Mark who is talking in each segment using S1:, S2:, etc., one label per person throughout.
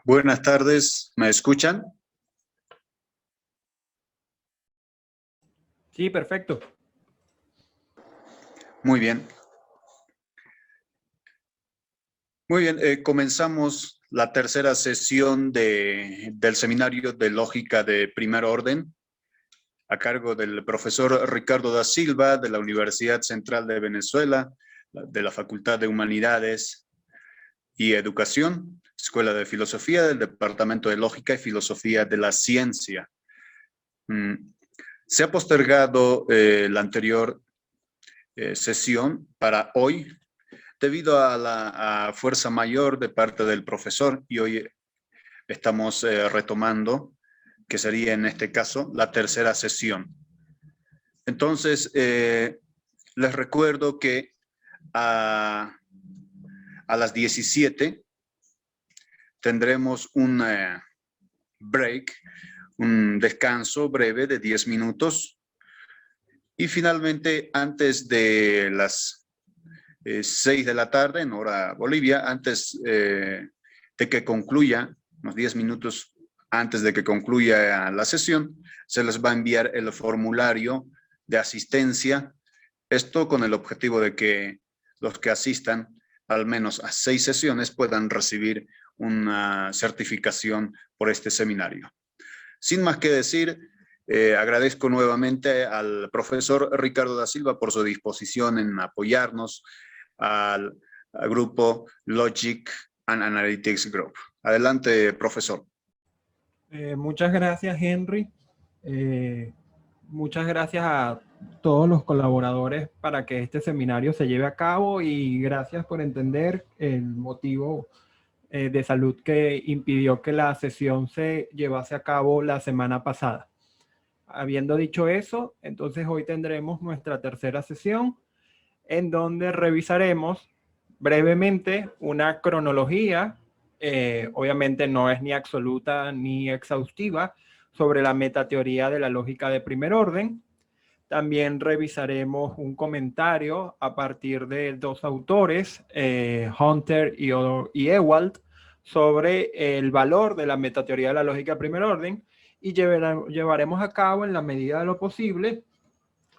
S1: Buenas tardes, ¿me escuchan?
S2: Sí, perfecto.
S1: Muy bien. Muy bien, comenzamos la tercera sesión del seminario de lógica de primer orden a cargo del profesor Ricardo da Silva de la Universidad Central de Venezuela, de la Facultad de Humanidades y Educación, Escuela de Filosofía del Departamento de Lógica y Filosofía de la Ciencia. Se ha postergado la anterior sesión para hoy, debido a la fuerza mayor de parte del profesor, y hoy estamos retomando, que sería en este caso la tercera sesión. Entonces, les recuerdo que a las 17 tendremos un break, un descanso breve de 10 minutos. Y finalmente, antes de las 6 de la tarde, en hora Bolivia, antes de que concluya, unos 10 minutos antes de que concluya la sesión, se les va a enviar el formulario de asistencia. Esto con el objetivo de que los que asistan al menos a 6 sesiones puedan recibir una certificación por este seminario. Sin más que decir, agradezco nuevamente al profesor Ricardo da Silva por su disposición en apoyarnos al grupo Logic and Analytics Group. Adelante, profesor.
S2: Muchas gracias, Henry. Muchas gracias a todos los colaboradores para que este seminario se lleve a cabo y gracias por entender el motivo de salud que impidió que la sesión se llevase a cabo la semana pasada. Habiendo dicho eso, entonces hoy tendremos nuestra tercera sesión en donde revisaremos brevemente una cronología, obviamente no es ni absoluta ni exhaustiva, sobre la metateoría de la lógica de primer orden. También revisaremos un comentario a partir de dos autores, Hunter y Ewald, sobre el valor de la metateoría de la lógica de primer orden y llevaremos a cabo en la medida de lo posible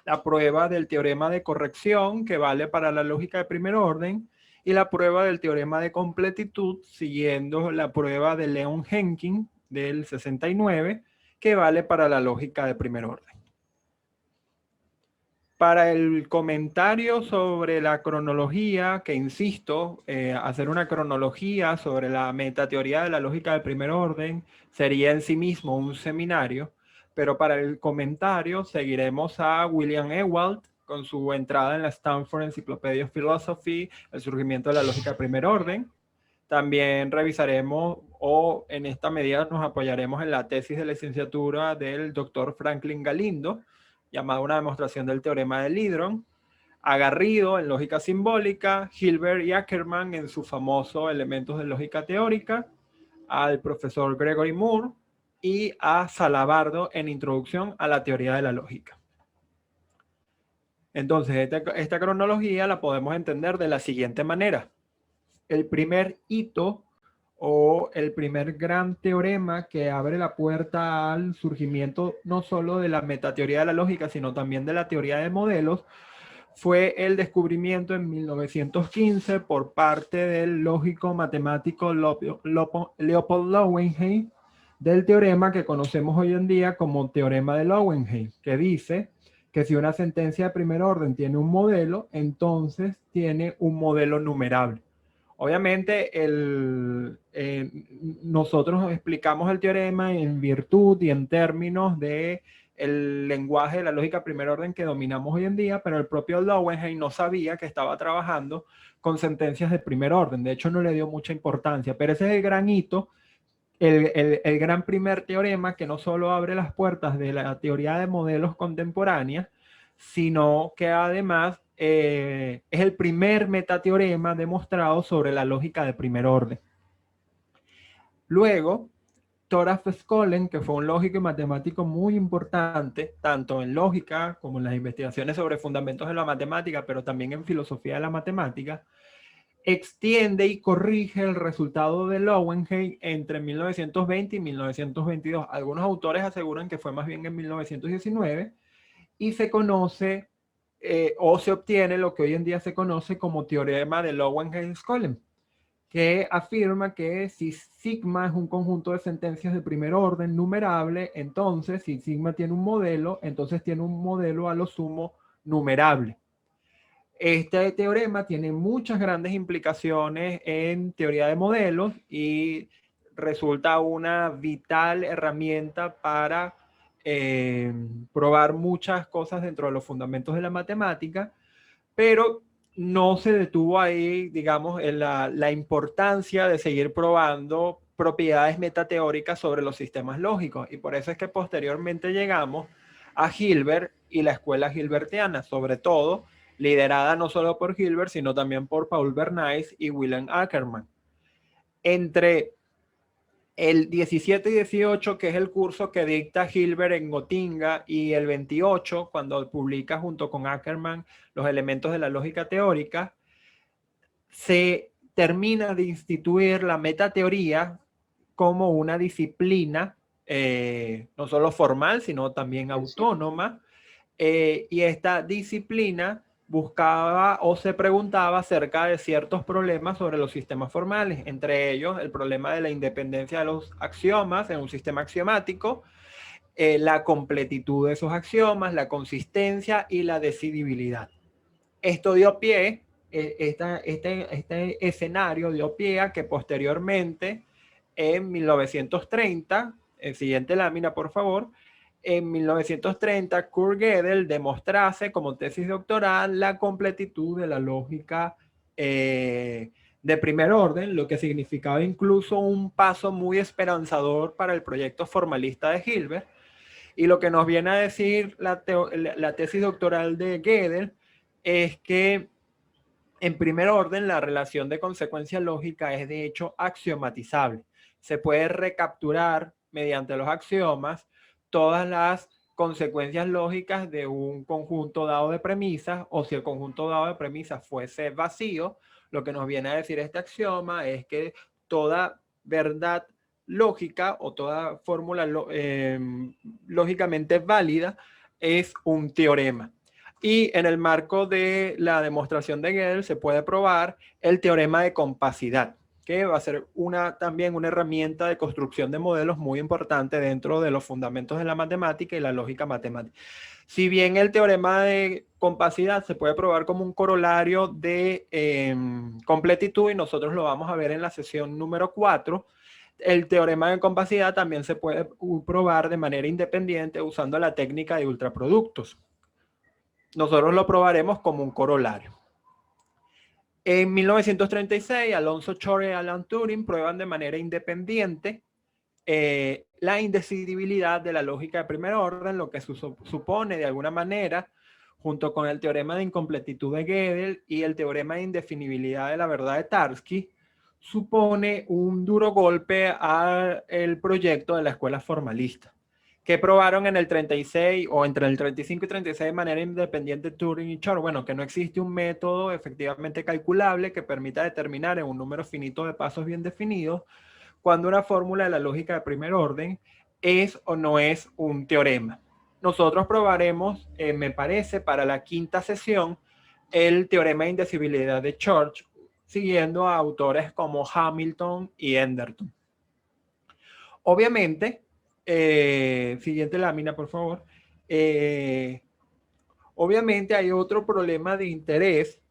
S2: la prueba del teorema de corrección que vale para la lógica de primer orden y la prueba del teorema de completitud siguiendo la prueba de Leon Henkin del 69 que vale para la lógica de primer orden. Para el comentario sobre la cronología, que insisto, hacer una cronología sobre la metateoría de la lógica de primer orden sería en sí mismo un seminario, pero para el comentario seguiremos a William Ewald con su entrada en la Stanford Encyclopedia of Philosophy, el surgimiento de la lógica de primer orden. También revisaremos o en esta medida nos apoyaremos en la tesis de licenciatura del doctor Franklin Galindo, llamada una demostración del teorema de Lydron, a Garrido en lógica simbólica, Hilbert y Ackermann en su famoso Elementos de lógica teórica, al profesor Gregory Moore y a Salabardo en Introducción a la teoría de la lógica. Entonces, esta cronología la podemos entender de la siguiente manera. El primer hito o el primer gran teorema que abre la puerta al surgimiento no solo de la metateoría de la lógica, sino también de la teoría de modelos, fue el descubrimiento en 1915 por parte del lógico matemático Leopold Lowenheim del teorema que conocemos hoy en día como teorema de Lowenheim, que dice que si una sentencia de primer orden tiene un modelo, entonces tiene un modelo numerable. Obviamente, nosotros explicamos el teorema en virtud y en términos de el lenguaje de la lógica de primer orden que dominamos hoy en día, pero el propio Lowenheim no sabía que estaba trabajando con sentencias de primer orden. De hecho, no le dio mucha importancia, pero ese es el gran hito, el gran primer teorema que no solo abre las puertas de la teoría de modelos contemporáneas, sino que además es el primer metateorema demostrado sobre la lógica de primer orden. Luego, Thoraf Skolem, que fue un lógico y matemático muy importante, tanto en lógica como en las investigaciones sobre fundamentos de la matemática, pero también en filosofía de la matemática, extiende y corrige el resultado de Lowenheim entre 1920 y 1922. Algunos autores aseguran que fue más bien en 1919 y se conoce o se obtiene lo que hoy en día se conoce como teorema de Lowenheim-Skolem, que afirma que si sigma es un conjunto de sentencias de primer orden numerable, entonces si sigma tiene un modelo, entonces tiene un modelo a lo sumo numerable. Este teorema tiene muchas grandes implicaciones en teoría de modelos y resulta una vital herramienta para probar muchas cosas dentro de los fundamentos de la matemática, pero no se detuvo ahí, digamos, en la importancia de seguir probando propiedades metateóricas sobre los sistemas lógicos. Y por eso es que posteriormente llegamos a Hilbert y la escuela hilbertiana, sobre todo liderada no solo por Hilbert, sino también por Paul Bernays y Wilhelm Ackermann. Entre el 17 y 18, que es el curso que dicta Hilbert en Gotinga, y el 28, cuando publica junto con Ackermann los elementos de la lógica teórica, se termina de instituir la metateoría como una disciplina, no solo formal, sino también autónoma, y esta disciplina buscaba o se preguntaba acerca de ciertos problemas sobre los sistemas formales, entre ellos el problema de la independencia de los axiomas en un sistema axiomático, la completitud de esos axiomas, la consistencia y la decidibilidad. Esto dio pie, este escenario dio pie a que posteriormente, en 1930, siguiente lámina por favor, en 1930, Kurt Gödel demostrase como tesis doctoral la completitud de la lógica de primer orden, lo que significaba incluso un paso muy esperanzador para el proyecto formalista de Hilbert. Y lo que nos viene a decir la tesis doctoral de Gödel es que en primer orden la relación de consecuencia lógica es de hecho axiomatizable. Se puede recapturar mediante los axiomas todas las consecuencias lógicas de un conjunto dado de premisas, o si el conjunto dado de premisas fuese vacío, lo que nos viene a decir este axioma es que toda verdad lógica o toda fórmula lógicamente válida es un teorema. Y en el marco de la demostración de Gödel se puede probar el teorema de compacidad, que va a ser también una herramienta de construcción de modelos muy importante dentro de los fundamentos de la matemática y la lógica matemática. Si bien el teorema de compacidad se puede probar como un corolario de completitud, y nosotros lo vamos a ver en la sesión número 4, el teorema de compacidad también se puede probar de manera independiente usando la técnica de ultraproductos. Nosotros lo probaremos como un corolario. En 1936, Alonso Chore y Alan Turing prueban de manera independiente la indecidibilidad de la lógica de primer orden, lo que supone de alguna manera, junto con el teorema de incompletitud de Gödel y el teorema de indefinibilidad de la verdad de Tarski, supone un duro golpe al proyecto de la escuela formalista, que probaron en el 36 o entre el 35 y 36 de manera independiente Turing y Shor. Bueno, que no existe un método efectivamente calculable que permita determinar en un número finito de pasos bien definidos cuando una fórmula de la lógica de primer orden es o no es un teorema. Nosotros probaremos, me parece, para la quinta sesión, el teorema de indecidibilidad de Church, siguiendo a autores como Hamilton y Enderton. Obviamente, siguiente lámina, por favor. Obviamente hay otro problema de interés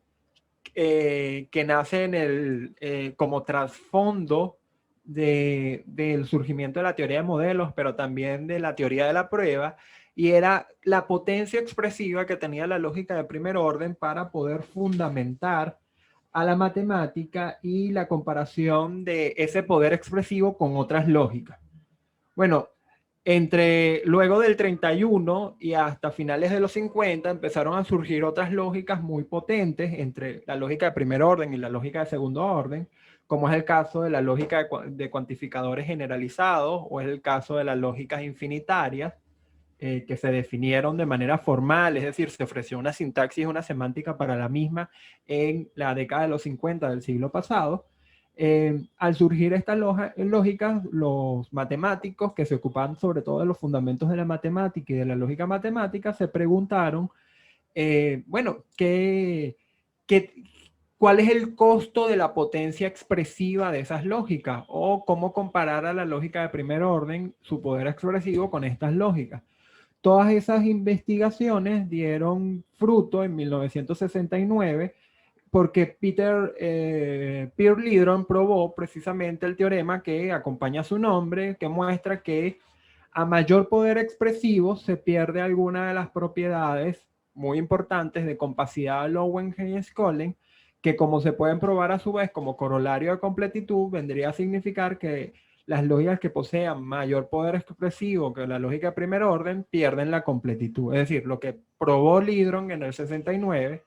S2: que nace en como trasfondo del surgimiento de la teoría de modelos, pero también de la teoría de la prueba, y era la potencia expresiva que tenía la lógica de primer orden para poder fundamentar a la matemática y la comparación de ese poder expresivo con otras lógicas. Bueno, luego del 31 y hasta finales de los 50 empezaron a surgir otras lógicas muy potentes entre la lógica de primer orden y la lógica de segundo orden, como es el caso de la lógica de cuantificadores generalizados o es el caso de las lógicas infinitarias. que se definieron de manera formal, es decir, se ofreció una sintaxis, una semántica para la misma en la década de los 50 del siglo pasado. Al surgir estas lógicas, los matemáticos que se ocupaban sobre todo de los fundamentos de la matemática y de la lógica matemática se preguntaron, bueno, ¿cuál es el costo de la potencia expresiva de esas lógicas? O cómo comparar a la lógica de primer orden su poder expresivo con estas lógicas. Todas esas investigaciones dieron fruto en 1969 porque Pierre Lidron probó precisamente el teorema que acompaña su nombre, que muestra que a mayor poder expresivo se pierde alguna de las propiedades muy importantes de compacidad Lowen-Heinz-Collen, que como se pueden probar a su vez como corolario de completitud, vendría a significar que las lógicas que posean mayor poder expresivo que la lógica de primer orden pierden la completitud. Es decir, lo que probó Lidron en el 69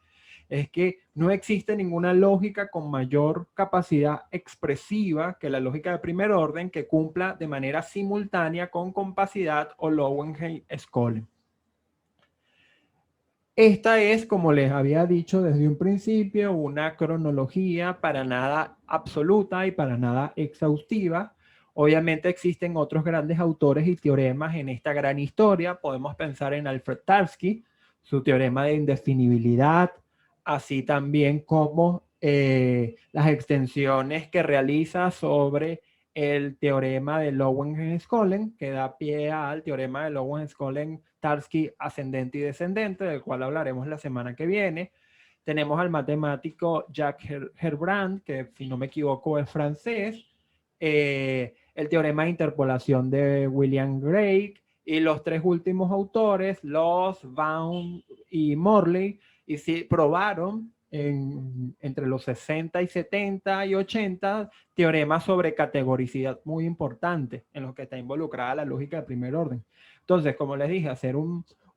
S2: es que no existe ninguna lógica con mayor capacidad expresiva que la lógica de primer orden que cumpla de manera simultánea con compacidad o Lowen-Heinz-Collen. Esta es, como les había dicho desde un principio, una cronología para nada absoluta y para nada exhaustiva. Obviamente existen otros grandes autores y teoremas en esta gran historia. Podemos pensar en Alfred Tarski, su teorema de indefinibilidad, así también como las extensiones que realiza sobre el teorema de Lowen-Heinz-Collen, que da pie al teorema de Lowen-Heinz-Collen, ascendente y descendente, del cual hablaremos la semana que viene. Tenemos al matemático Jacques Herbrand, que si no me equivoco es francés, el teorema de interpolación de William Drake, y los tres últimos autores, Loss, Baum y Morley, y sí, probaron entre los 60 y 70 y 80 teoremas sobre categoricidad muy importantes en los que está involucrada la lógica de primer orden. Entonces, como les dije, hacer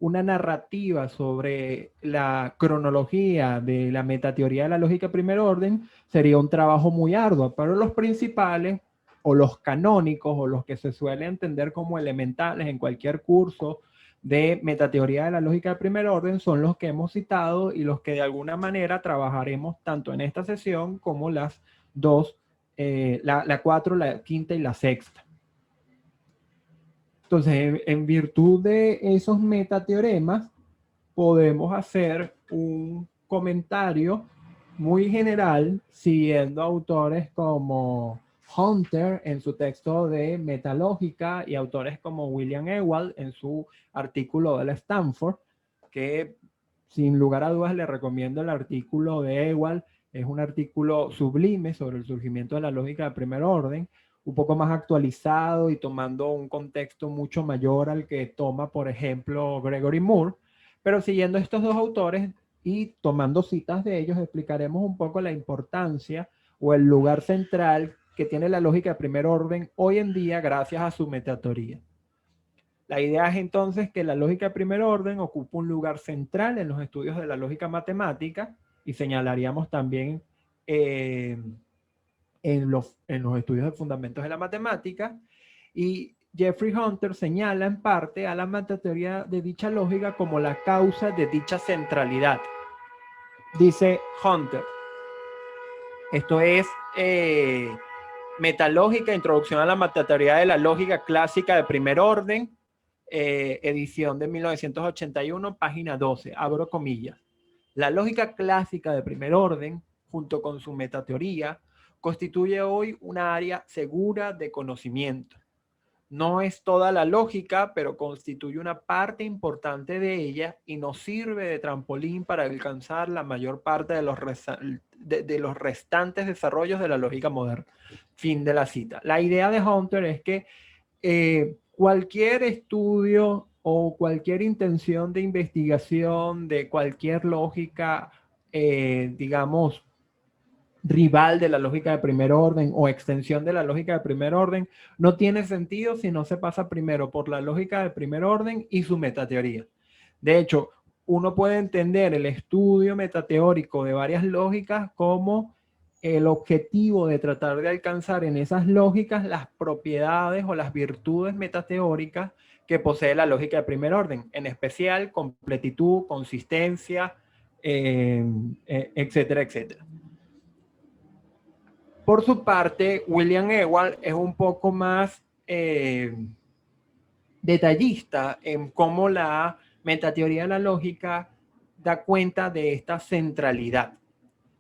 S2: una narrativa sobre la cronología de la metateoría de la lógica de primer orden sería un trabajo muy arduo, pero los principales o los canónicos o los que se suele entender como elementales en cualquier curso de metateoría de la lógica de primer orden son los que hemos citado y los que de alguna manera trabajaremos tanto en esta sesión como las dos, la 4, la quinta y la sexta. Entonces, en virtud de esos metateoremas, podemos hacer un comentario muy general siguiendo autores como Hunter en su texto de Metalógica y autores como William Ewald en su artículo de la Stanford, que sin lugar a dudas le recomiendo el artículo de Ewald. Es un artículo sublime sobre el surgimiento de la lógica de primer orden, un poco más actualizado y tomando un contexto mucho mayor al que toma, por ejemplo, Gregory Moore. Pero siguiendo estos dos autores y tomando citas de ellos, explicaremos un poco la importancia o el lugar central que tiene la lógica de primer orden hoy en día gracias a su metateoría. La idea es entonces que la lógica de primer orden ocupa un lugar central en los estudios de la lógica matemática y señalaríamos también en los estudios de fundamentos de la matemática. Y Jeffrey Hunter señala en parte a la metateoría de dicha lógica como la causa de dicha centralidad. Dice Hunter, esto es Metalógica, Introducción a la Metateoría de la Lógica Clásica de Primer Orden, edición de 1981, página 12, abro comillas. La lógica clásica de primer orden, junto con su metateoría, constituye hoy una área segura de conocimiento. No es toda la lógica, pero constituye una parte importante de ella y nos sirve de trampolín para alcanzar la mayor parte de los restantes desarrollos de la lógica moderna. Fin de la cita. La idea de Hunter es que cualquier estudio o cualquier intención de investigación de cualquier lógica, digamos, rival de la lógica de primer orden o extensión de la lógica de primer orden, no tiene sentido si no se pasa primero por la lógica de primer orden y su metateoría. De hecho, uno puede entender el estudio metateórico de varias lógicas como el objetivo de tratar de alcanzar en esas lógicas las propiedades o las virtudes metateóricas que posee la lógica de primer orden, en especial completitud, consistencia, etcétera, etcétera. Por su parte, William Ewald es un poco más detallista en cómo la metateoría de la lógica da cuenta de esta centralidad.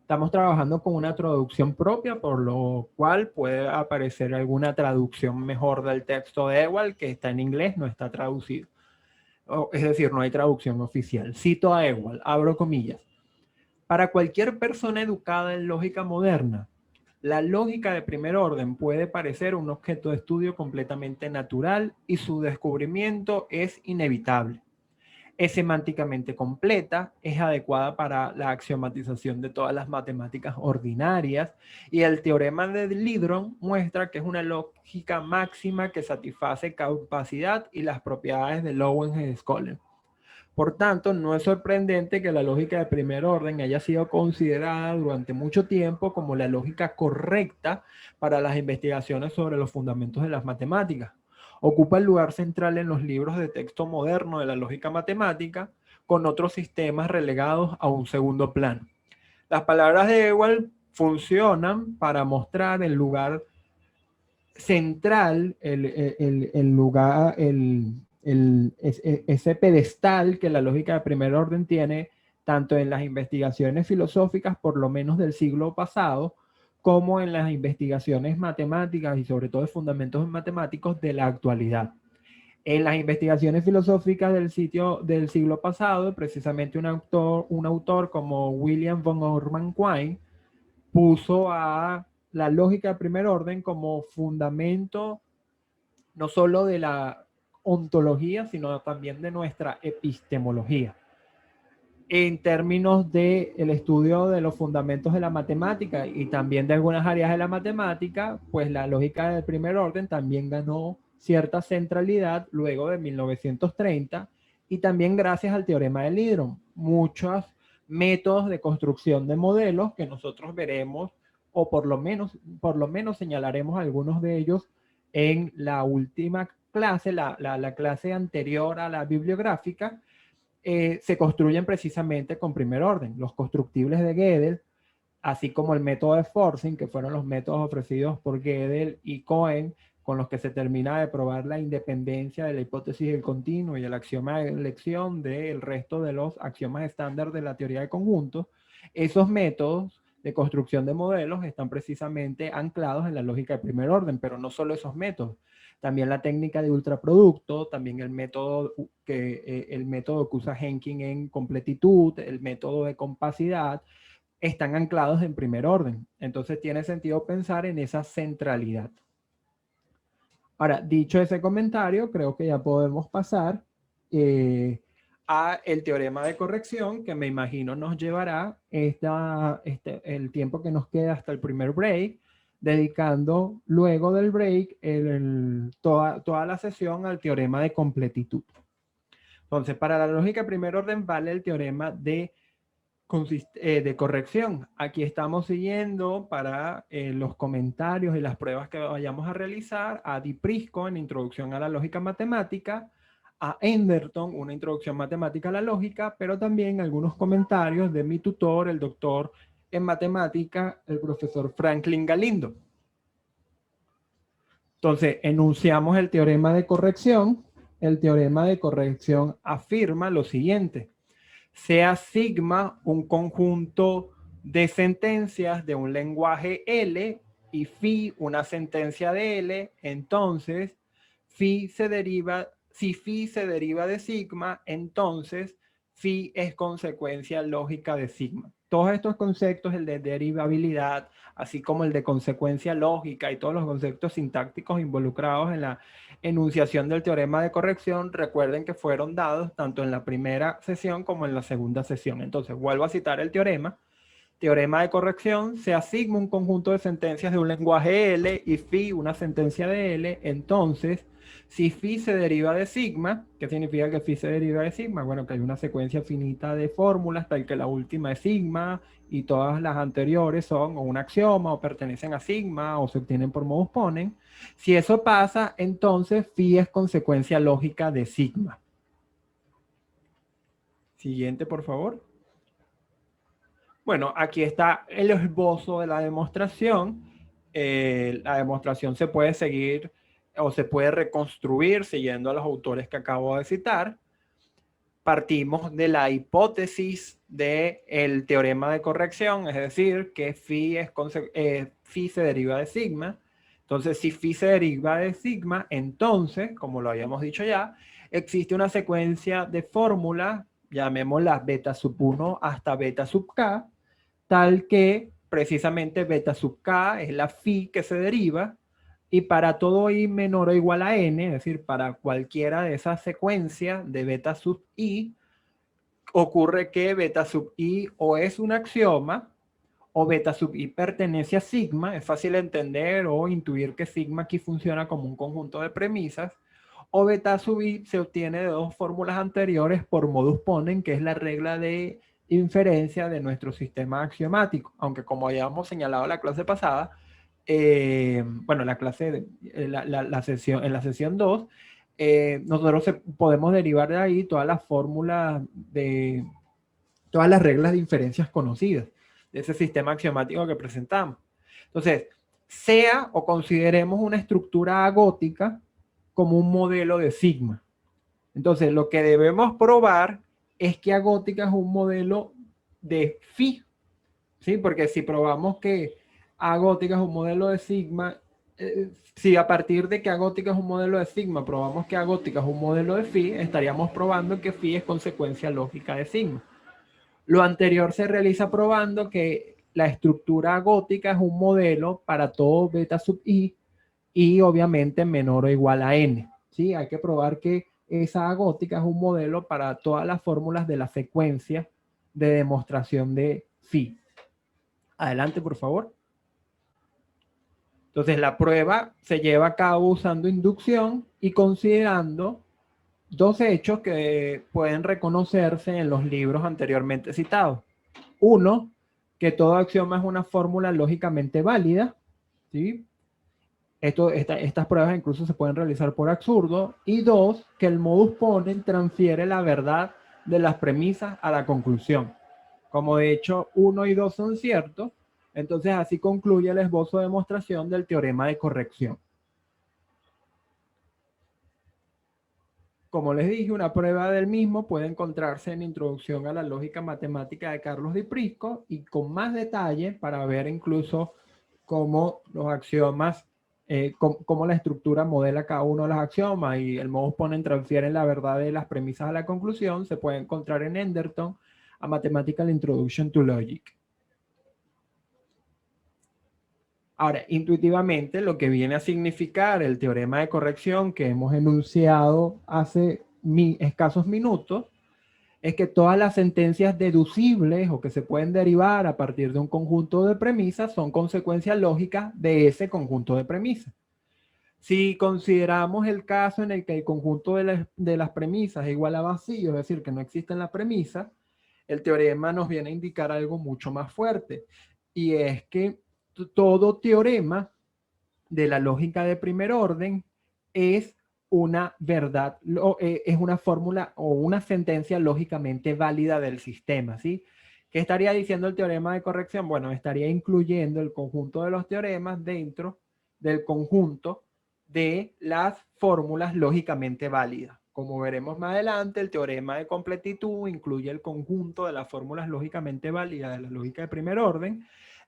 S2: Estamos trabajando con una traducción propia, por lo cual puede aparecer alguna traducción mejor del texto de Ewald, que está en inglés, no está traducido. Es decir, no hay traducción oficial. Cito a Ewald, abro comillas. Para cualquier persona educada en lógica moderna, la lógica de primer orden puede parecer un objeto de estudio completamente natural y su descubrimiento es inevitable. Es semánticamente completa, es adecuada para la axiomatización de todas las matemáticas ordinarias y el teorema de Lidron muestra que es una lógica máxima que satisface capacidad y las propiedades de Loewen-Scholen. Por tanto, no es sorprendente que la lógica de primer orden haya sido considerada durante mucho tiempo como la lógica correcta para las investigaciones sobre los fundamentos de las matemáticas. Ocupa el lugar central en los libros de texto moderno de la lógica matemática, con otros sistemas relegados a un segundo plano. Las palabras de Ewald funcionan para mostrar el lugar central, ese pedestal que la lógica de primer orden tiene tanto en las investigaciones filosóficas, por lo menos del siglo pasado, como en las investigaciones matemáticas y sobre todo de fundamentos matemáticos de la actualidad. En las investigaciones filosóficas del siglo pasado, precisamente un autor como William von Orman Quine puso a la lógica de primer orden como fundamento no solo de la ontología, sino también de nuestra epistemología. En términos del estudio de los fundamentos de la matemática y también de algunas áreas de la matemática, pues la lógica del primer orden también ganó cierta centralidad luego de 1930 y también gracias al teorema de Lidron. Muchos métodos de construcción de modelos que nosotros veremos o por lo menos señalaremos algunos de ellos en la última clase, la clase anterior a la bibliográfica, se construyen precisamente con primer orden. Los constructibles de Gödel, así como el método de forcing, que fueron los métodos ofrecidos por Gödel y Cohen, con los que se termina de probar la independencia de la hipótesis del continuo y el axioma de elección del resto de los axiomas estándar de la teoría de conjuntos. Esos métodos de construcción de modelos están precisamente anclados en la lógica de primer orden, pero no solo esos métodos, también la técnica de ultraproducto, también el método que usa Henkin en completitud, el método de compacidad, están anclados en primer orden. Entonces tiene sentido pensar en esa centralidad. Ahora, dicho ese comentario, creo que ya podemos pasar a el teorema de corrección, que me imagino nos llevará el tiempo que nos queda hasta el primer break, dedicando luego del break toda la sesión al teorema de completitud. Entonces, para la lógica de primer orden vale el teorema de corrección. Aquí estamos siguiendo para los comentarios y las pruebas que vayamos a realizar a Di Prisco en Introducción a la Lógica Matemática, a Enderton, una introducción matemática a la lógica, pero también algunos comentarios de mi tutor, el doctor en matemática, el profesor Franklin Galindo. Entonces, enunciamos el teorema de corrección. El teorema de corrección afirma lo siguiente: sea sigma un conjunto de sentencias de un lenguaje L y phi una sentencia de L, entonces si phi se deriva de sigma, entonces phi es consecuencia lógica de sigma. Todos estos conceptos, el de derivabilidad, así como el de consecuencia lógica y todos los conceptos sintácticos involucrados en la enunciación del teorema de corrección, recuerden que fueron dados tanto en la primera sesión como en la segunda sesión. Entonces, vuelvo a citar el teorema teorema de corrección, sea sigma un conjunto de sentencias de un lenguaje L y phi una sentencia de L, entonces si phi se deriva de sigma, ¿qué significa que phi se deriva de sigma? Bueno, que hay una secuencia finita de fórmulas, tal que la última es sigma y todas las anteriores son o un axioma o pertenecen a sigma o se obtienen por modus ponens. Si eso pasa, entonces phi es consecuencia lógica de sigma. Siguiente, por favor. Bueno, aquí está el esbozo de la demostración. La demostración se puede seguir o se puede reconstruir siguiendo a los autores que acabo de citar. Partimos de la hipótesis del teorema de corrección, es decir, que phi se deriva de sigma. Entonces, si phi se deriva de sigma, entonces, como lo habíamos dicho ya, existe una secuencia de fórmulas, llamémoslas beta sub 1 hasta beta sub k, tal que precisamente beta sub k es la phi que se deriva, y para todo i menor o igual a n, es decir, para cualquiera de esas secuencias de beta sub i, ocurre que beta sub i o es un axioma o beta sub i pertenece a sigma. Es fácil entender o intuir que sigma aquí funciona como un conjunto de premisas, o beta sub i se obtiene de dos fórmulas anteriores por modus ponens, que es la regla de inferencia de nuestro sistema axiomático, aunque como habíamos señalado en la clase pasada, bueno, la clase, en la sesión 2, nosotros podemos derivar de ahí todas las fórmulas de todas las reglas de inferencias conocidas de ese sistema axiomático que presentamos. Entonces, sea o consideremos una estructura agótica como un modelo de sigma. Entonces, lo que debemos probar es que agótica es un modelo de phi, ¿sí? Porque si probamos que agótica es un modelo de sigma, si a partir de que agótica es un modelo de sigma probamos que agótica es un modelo de phi, estaríamos probando que phi es consecuencia lógica de sigma. Lo anterior se realiza probando que la estructura agótica es un modelo para todo beta sub i y obviamente menor o igual a n. ¿Sí? Hay que probar que esa agótica es un modelo para todas las fórmulas de la secuencia de demostración de phi. Adelante, por favor. Entonces, la prueba se lleva a cabo usando inducción y considerando dos hechos que pueden reconocerse en los libros anteriormente citados. Uno, que todo axioma es una fórmula lógicamente válida, ¿sí? Estas pruebas incluso se pueden realizar por absurdo. Y dos, que el modus ponens transfiere la verdad de las premisas a la conclusión. Como de hecho 1 y 2 son ciertos, entonces así concluye el esbozo de demostración del teorema de corrección. Como les dije, una prueba del mismo puede encontrarse en Introducción a la Lógica Matemática de Carlos Di Prisco y con más detalle para ver incluso cómo los axiomas, cómo la estructura modela cada uno de los axiomas y el modus ponens transfieren la verdad de las premisas a la conclusión, se puede encontrar en Enderton, a Mathematical Introduction to Logic. Ahora, intuitivamente, lo que viene a significar el teorema de corrección que hemos enunciado hace escasos minutos es que todas las sentencias deducibles o que se pueden derivar a partir de un conjunto de premisas son consecuencias lógicas de ese conjunto de premisas. Si consideramos el caso en el que el conjunto de las premisas es igual a vacío, es decir, que no existen las premisas, el teorema nos viene a indicar algo mucho más fuerte, y es que todo teorema de la lógica de primer orden es una verdad, es una fórmula o una sentencia lógicamente válida del sistema, ¿sí? ¿Qué estaría diciendo el teorema de corrección? Bueno, estaría incluyendo el conjunto de los teoremas dentro del conjunto de las fórmulas lógicamente válidas. Como veremos más adelante, el teorema de completitud incluye el conjunto de las fórmulas lógicamente válidas de la lógica de primer orden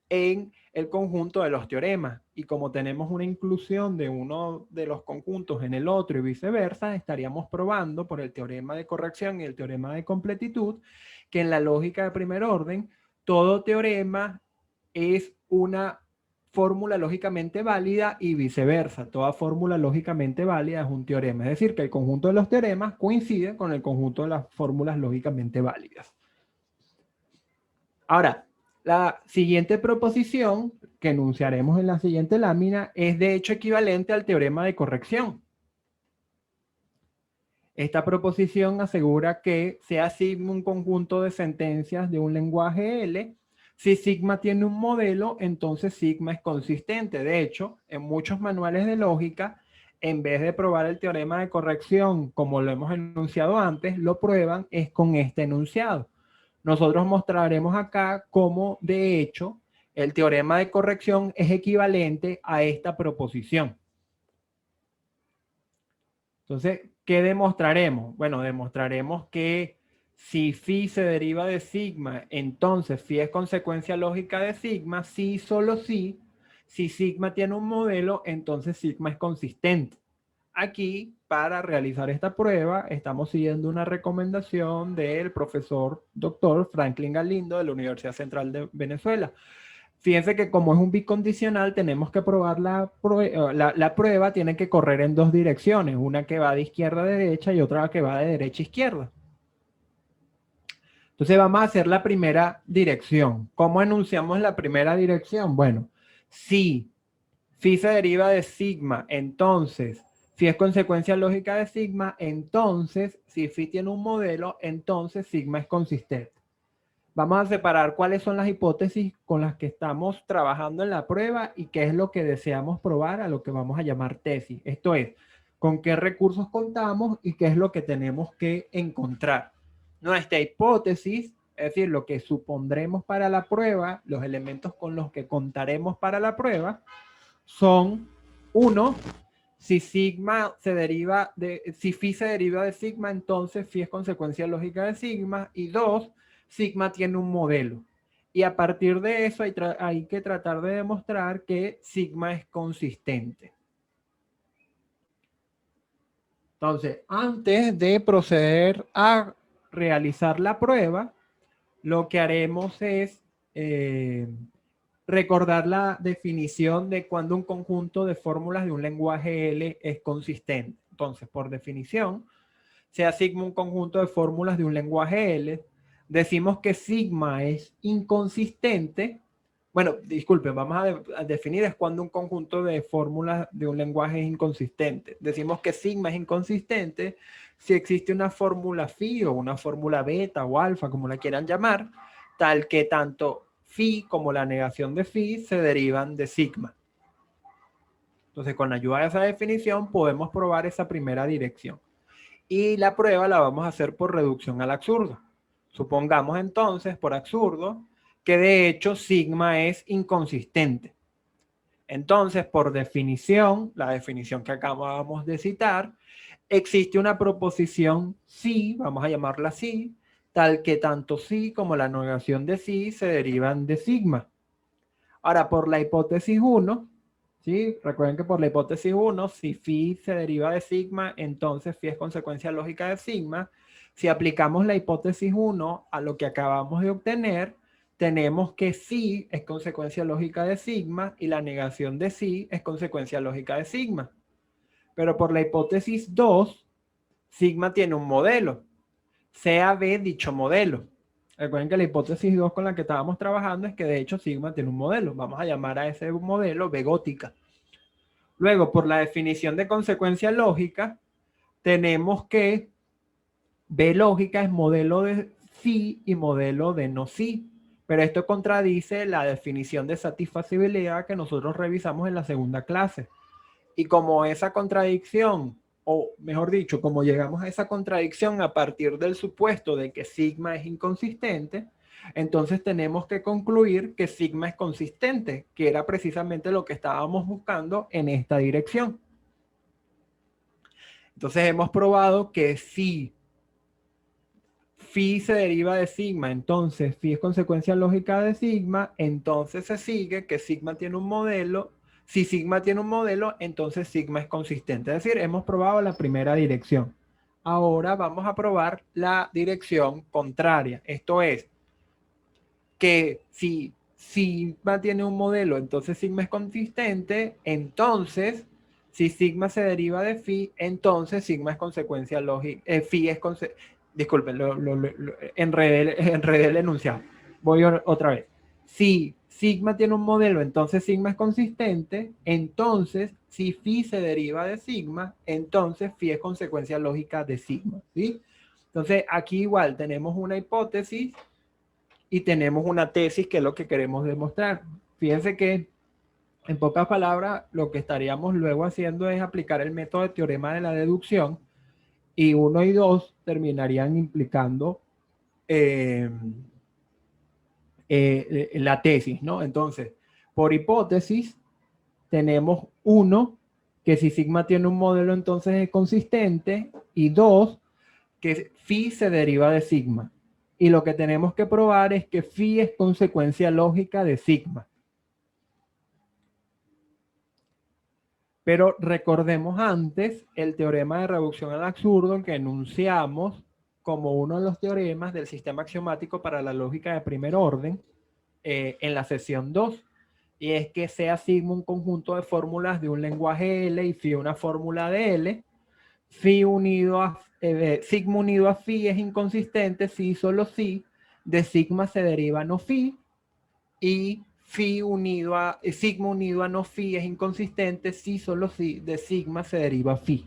S2: en el conjunto de los teoremas. Y como tenemos una inclusión de uno de los conjuntos en el otro y viceversa, estaríamos probando por el teorema de corrección y el teorema de completitud que en la lógica de primer orden todo teorema es una fórmula lógicamente válida y viceversa. Toda fórmula lógicamente válida es un teorema. Es decir, que el conjunto de los teoremas coincide con el conjunto de las fórmulas lógicamente válidas. Ahora, La siguiente proposición que enunciaremos en la siguiente lámina es de hecho equivalente al teorema de corrección. Esta proposición asegura que sea sigma un conjunto de sentencias de un lenguaje L. Si sigma tiene un modelo, entonces sigma es consistente. De hecho, en muchos manuales de lógica, en vez de probar el teorema de corrección como lo hemos enunciado antes, lo prueban es con este enunciado. Nosotros mostraremos acá cómo, de hecho, el teorema de corrección es equivalente a esta proposición. Entonces, ¿qué demostraremos? Bueno, demostraremos que si phi se deriva de sigma, entonces phi es consecuencia lógica de sigma, si y solo si sigma tiene un modelo, entonces sigma es consistente. Aquí, para realizar esta prueba, estamos siguiendo una recomendación del profesor doctor Franklin Galindo de la Universidad Central de Venezuela. Fíjense que como es un bicondicional, tenemos que probar la prueba tiene que correr en dos direcciones, una que va de izquierda a derecha y otra que va de derecha a izquierda. Entonces vamos a hacer la primera dirección. ¿Cómo enunciamos la primera dirección? Bueno, si phi se deriva de sigma, entonces phi es consecuencia lógica de sigma, entonces si phi tiene un modelo, entonces sigma es consistente. Vamos a separar cuáles son las hipótesis con las que estamos trabajando en la prueba y qué es lo que deseamos probar, a lo que vamos a llamar tesis. Esto es, con qué recursos contamos y qué es lo que tenemos que encontrar. Nuestra hipótesis, es decir, lo que supondremos para la prueba, los elementos con los que contaremos para la prueba, son, uno, si sigma se deriva de, si phi se deriva de sigma, entonces phi es consecuencia lógica de sigma, y dos, sigma tiene un modelo. Y a partir de eso hay que tratar de demostrar que sigma es consistente. Entonces, antes de proceder a realizar la prueba, lo que haremos es recordar la definición de cuando un conjunto de fórmulas de un lenguaje L es consistente. Entonces, por definición, sea sigma un conjunto de fórmulas de un lenguaje L, decimos que sigma es inconsistente. Bueno, disculpen, vamos a definir es cuando un conjunto de fórmulas de un lenguaje es inconsistente. Decimos que sigma es inconsistente si existe una fórmula phi o una fórmula beta o alfa, como la quieran llamar, tal que tanto phi como la negación de phi se derivan de sigma. Entonces, con la ayuda de esa definición podemos probar esa primera dirección. Y la prueba la vamos a hacer por reducción al absurdo. Supongamos entonces, por absurdo, que de hecho sigma es inconsistente. Entonces, por definición, la definición que acabamos de citar, existe una proposición sí, vamos a llamarla sí, tal que tanto sí como la negación de sí se derivan de sigma. Ahora, por la hipótesis 1, ¿sí? Recuerden que por la hipótesis 1, si phi se deriva de sigma, entonces phi es consecuencia lógica de sigma. Si aplicamos la hipótesis 1 a lo que acabamos de obtener, tenemos que phi es consecuencia lógica de sigma y la negación de phi es consecuencia lógica de sigma. Pero por la hipótesis 2, sigma tiene un modelo, sea B dicho modelo. Recuerden que la hipótesis 2 con la que estábamos trabajando es que de hecho sigma tiene un modelo. Vamos a llamar a ese modelo B gótica. Luego, por la definición de consecuencia lógica, tenemos que B lógica es modelo de sí y modelo de no sí. Pero esto contradice la definición de satisfacibilidad que nosotros revisamos en la segunda clase. Y como esa contradicción, o mejor dicho, como llegamos a esa contradicción a partir del supuesto de que sigma es inconsistente, entonces tenemos que concluir que sigma es consistente, que era precisamente lo que estábamos buscando en esta dirección. Entonces hemos probado que si phi se deriva de sigma, entonces phi es consecuencia lógica de sigma, entonces se sigue que sigma tiene un modelo. Si sigma tiene un modelo, entonces sigma es consistente. Es decir, hemos probado la primera dirección. Ahora vamos a probar la dirección contraria. Esto es que si sigma tiene un modelo, entonces sigma es consistente. Entonces, si sigma se deriva de phi, entonces sigma es consecuencia lógica. Phi es disculpen, enredé el enunciado. Voy otra vez. si sigma tiene un modelo, entonces sigma es consistente. Entonces, si phi se deriva de sigma, entonces phi es consecuencia lógica de sigma, ¿sí? Entonces, aquí igual tenemos una hipótesis y tenemos una tesis, que es lo que queremos demostrar. Fíjense que, en pocas palabras, lo que estaríamos luego haciendo es aplicar el método de teorema de la deducción, y 1 y 2 terminarían implicando la tesis, ¿no? Entonces, por hipótesis, tenemos 1, que si sigma tiene un modelo, entonces es consistente, y 2, que phi se deriva de sigma. Y lo que tenemos que probar es que phi es consecuencia lógica de sigma. Pero recordemos antes el teorema de reducción al absurdo que enunciamos como uno de los teoremas del sistema axiomático para la lógica de primer orden en la sesión 2. Y es que sea sigma un conjunto de fórmulas de un lenguaje L y phi una fórmula de L. Sigma unido a phi es inconsistente si solo si de sigma se deriva no phi, y sigma unido a no phi es inconsistente si solo si de sigma se deriva phi.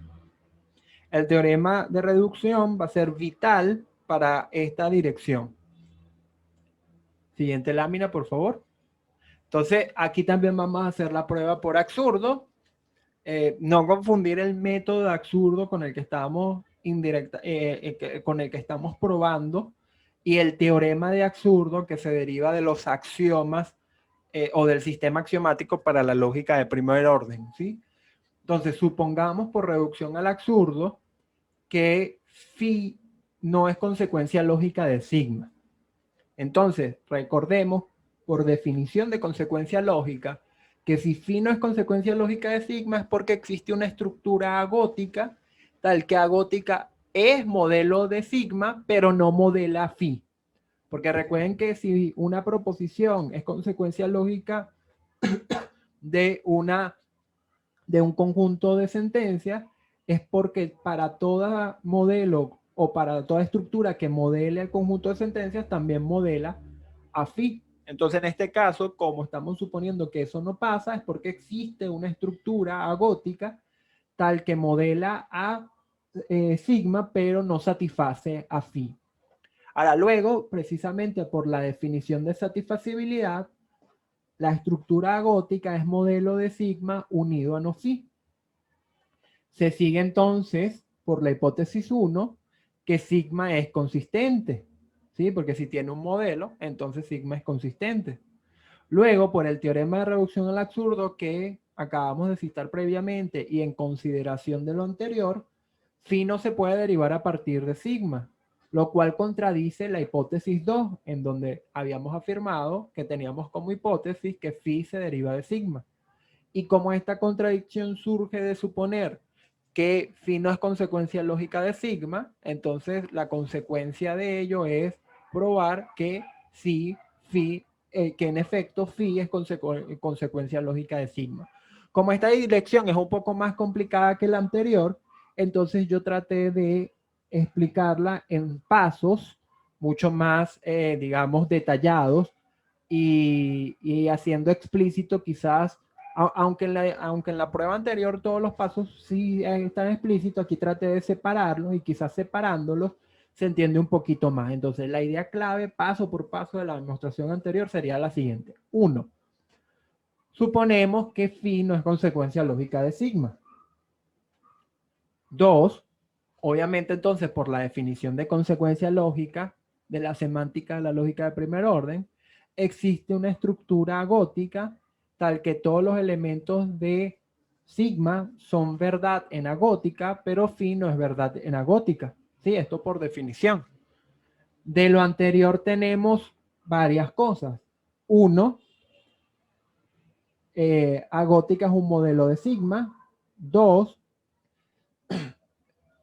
S2: El teorema de reducción va a ser vital para esta dirección. Siguiente lámina, por favor. Entonces, aquí también vamos a hacer la prueba por absurdo. No confundir el método de absurdo con el que estamos con el que estamos probando, y el teorema de absurdo, que se deriva de los axiomas o del sistema axiomático para la lógica de primer orden, ¿sí? Entonces, supongamos por reducción al absurdo que phi no es consecuencia lógica de sigma. Entonces, recordemos, por definición de consecuencia lógica, que si phi no es consecuencia lógica de sigma es porque existe una estructura agótica, tal que agótica es modelo de sigma, pero no modela phi. Porque recuerden que si una proposición es consecuencia lógica de un conjunto de sentencias, es porque para toda modelo o para toda estructura que modele el conjunto de sentencias, también modela a phi. Entonces, en este caso, como estamos suponiendo que eso no pasa, es porque existe una estructura agótica tal que modela a sigma, pero no satisface a phi. Ahora, luego, precisamente por la definición de satisfacibilidad, la estructura agótica es modelo de sigma unido a no phi. Se sigue entonces por la hipótesis 1 que sigma es consistente, ¿sí? Porque si tiene un modelo, entonces sigma es consistente. Luego, por el teorema de reducción al absurdo que acabamos de citar previamente y en consideración de lo anterior, phi no se puede derivar a partir de sigma, lo cual contradice la hipótesis 2, en donde habíamos afirmado que teníamos como hipótesis que phi se deriva de sigma. Y como esta contradicción surge de suponer que phi no es consecuencia lógica de sigma, entonces la consecuencia de ello es probar que sí, phi, que en efecto phi es consecuencia lógica de sigma. Como esta dirección es un poco más complicada que la anterior, entonces yo traté de explicarla en pasos mucho más, digamos, detallados, y haciendo explícito quizás, aunque en la prueba anterior todos los pasos sí están explícitos, aquí traté de separarlos, y quizás separándolos se entiende un poquito más. Entonces, la idea clave, paso por paso, de la demostración anterior sería la siguiente. 1. Suponemos que phi no es consecuencia lógica de sigma. 2. Obviamente, entonces, por la definición de consecuencia lógica de la semántica de la lógica de primer orden, existe una estructura agótica tal que todos los elementos de sigma son verdad en agótica, pero phi no es verdad en agótica. ¿Sí? Esto por definición. De lo anterior tenemos varias cosas. 1, agótica es un modelo de sigma. 2,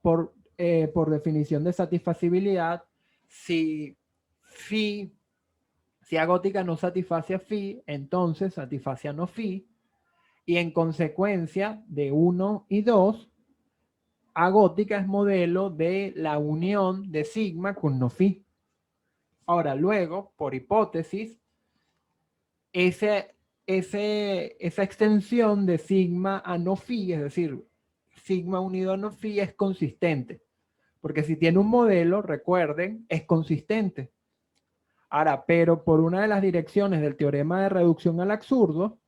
S2: por definición de satisfacibilidad, si agótica no satisface a phi, entonces satisface a no phi, y en consecuencia de 1 y 2, agótica es modelo de la unión de sigma con no phi. Ahora, luego, por hipótesis, esa extensión de sigma a no phi, es decir, sigma unido a no phi, es consistente. Porque si tiene un modelo, recuerden, es consistente. Ahora, pero por una de las direcciones del teorema de reducción al absurdo,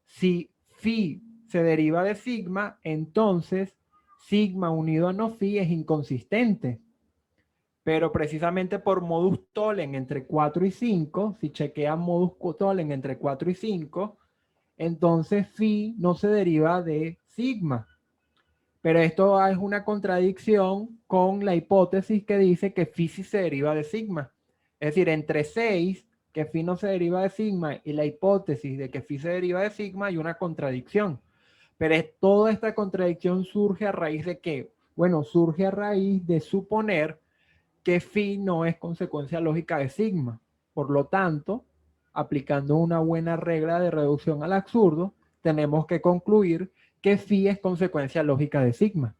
S2: si phi se deriva de sigma, entonces sigma unido a no phi es inconsistente. Pero precisamente por modus tollens entre 4 y 5, si chequean modus tollens entre 4 y 5, entonces phi no se deriva de sigma. Pero esto es una contradicción con la hipótesis que dice que phi sí se deriva de sigma. Es decir, entre 6, que phi no se deriva de sigma, y la hipótesis de que phi se deriva de sigma, hay una contradicción. Pero toda esta contradicción surge a raíz de qué? Bueno, surge a raíz de suponer que phi no es consecuencia lógica de sigma. Por lo tanto, aplicando una buena regla de reducción al absurdo, tenemos que concluir que phi es consecuencia lógica de sigma.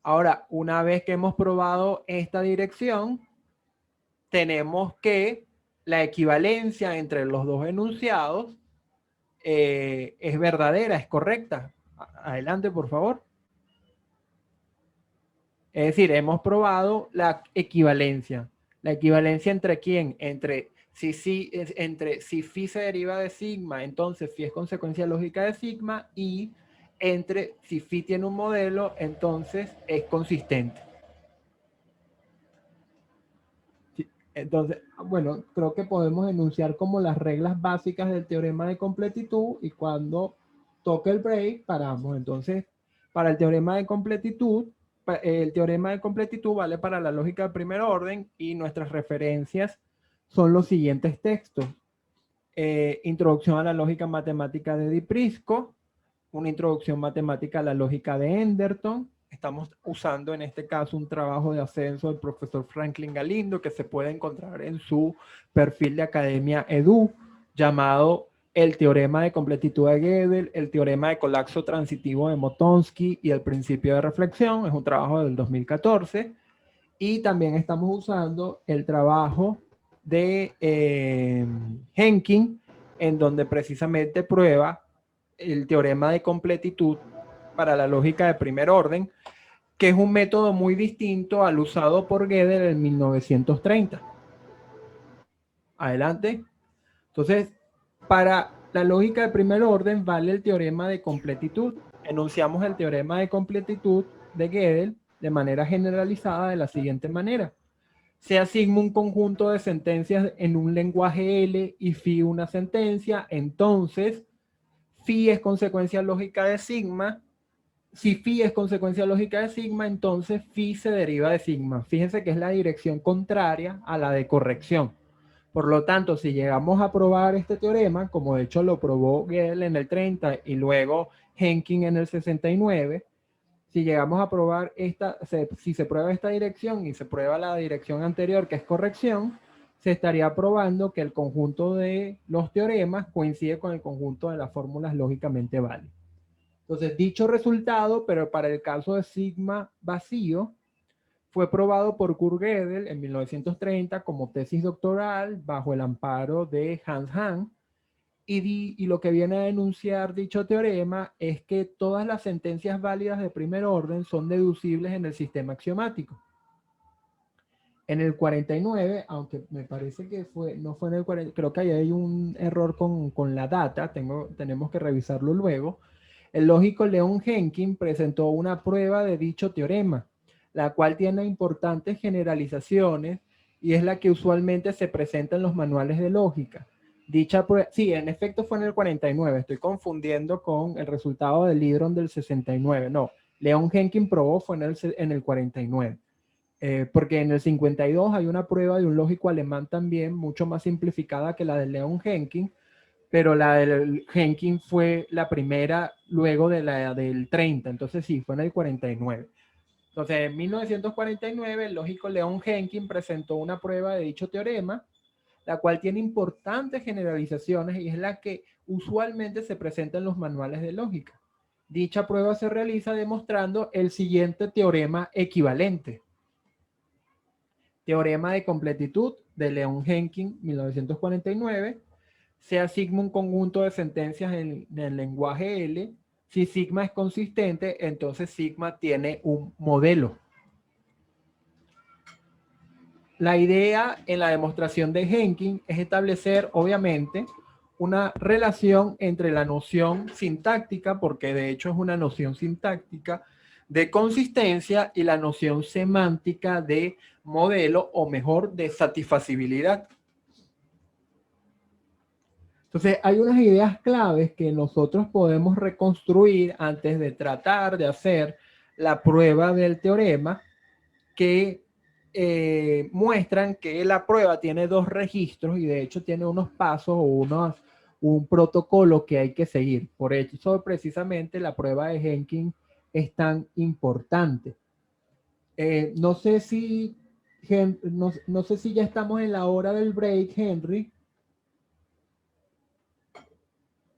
S2: Ahora, una vez que hemos probado esta dirección, tenemos que la equivalencia entre los dos enunciados es verdadera, es correcta. Adelante, por favor. Es decir, hemos probado la equivalencia. ¿La equivalencia entre quién? Entre si phi se deriva de sigma, entonces phi es consecuencia lógica de sigma, y entre si phi tiene un modelo, entonces es consistente. Entonces, bueno, creo que podemos enunciar como las reglas básicas del teorema de completitud, y cuando toque el break paramos. Entonces, para el teorema de completitud vale para la lógica de primer orden, y nuestras referencias son los siguientes textos. Introducción a la lógica matemática de Di Prisco, una introducción matemática a la lógica de Enderton. Estamos usando en este caso un trabajo de ascenso del profesor Franklin Galindo, que se puede encontrar en su perfil de Academia Edu, llamado el teorema de completitud de Gödel, el teorema de colapso transitivo de Motonsky y el principio de reflexión. Es un trabajo del 2014. Y también estamos usando el trabajo de Henkin, en donde precisamente prueba el teorema de completitud para la lógica de primer orden, que es un método muy distinto al usado por Gödel en 1930. Adelante. Entonces, para la lógica de primer orden vale el teorema de completitud. Enunciamos el teorema de completitud de Gödel de manera generalizada de la siguiente manera. Sea sigma un conjunto de sentencias en un lenguaje L y phi una sentencia, entonces phi es consecuencia lógica de sigma. Si phi es consecuencia lógica de sigma, entonces phi se deriva de sigma. Fíjense que es la dirección contraria a la de corrección. Por lo tanto, si llegamos a probar este teorema, como de hecho lo probó Gödel en el 30 y luego Henkin en el 69, si llegamos a probar si se prueba esta dirección y se prueba la dirección anterior, que es corrección, se estaría probando que el conjunto de los teoremas coincide con el conjunto de las fórmulas lógicamente válidas. Entonces, dicho resultado, pero para el caso de sigma vacío, fue probado por Kurt Gödel en 1930 como tesis doctoral bajo el amparo de Hans Hahn, y lo que viene a denunciar dicho teorema es que todas las sentencias válidas de primer orden son deducibles en el sistema axiomático. En el 49, aunque me parece que no fue en el 40, creo que ahí hay un error con la data, tenemos que revisarlo luego. El lógico Leon Henkin presentó una prueba de dicho teorema, la cual tiene importantes generalizaciones y es la que usualmente se presenta en los manuales de lógica. Dicha prueba, sí, en efecto fue en el 49, estoy confundiendo con el resultado del Lidron del 69. No, Leon Henkin probó fue en el 49. Porque en el 52 hay una prueba de un lógico alemán también, mucho más simplificada que la de Leon Henkin, pero la del Henkin fue la primera luego de la del 30, entonces sí, fue en el 49. Entonces, en 1949, el lógico Leon Henkin presentó una prueba de dicho teorema, la cual tiene importantes generalizaciones y es la que usualmente se presenta en los manuales de lógica. Dicha prueba se realiza demostrando el siguiente teorema equivalente. Teorema de completitud de Leon Henkin, 1949, se asigna un conjunto de sentencias en el lenguaje L. Si sigma es consistente, entonces sigma tiene un modelo. La idea en la demostración de Henkin es establecer, obviamente, una relación entre la noción sintáctica, porque de hecho es una noción sintáctica, de consistencia y la noción semántica de modelo, o mejor, de satisfacibilidad. Entonces, hay unas ideas claves que nosotros podemos reconstruir antes de tratar de hacer la prueba del teorema, que muestran que la prueba tiene dos registros y de hecho tiene unos pasos o un protocolo que hay que seguir. Por eso precisamente la prueba de Henkin es tan importante. No sé si no sé si ya estamos en la hora del break, Henry,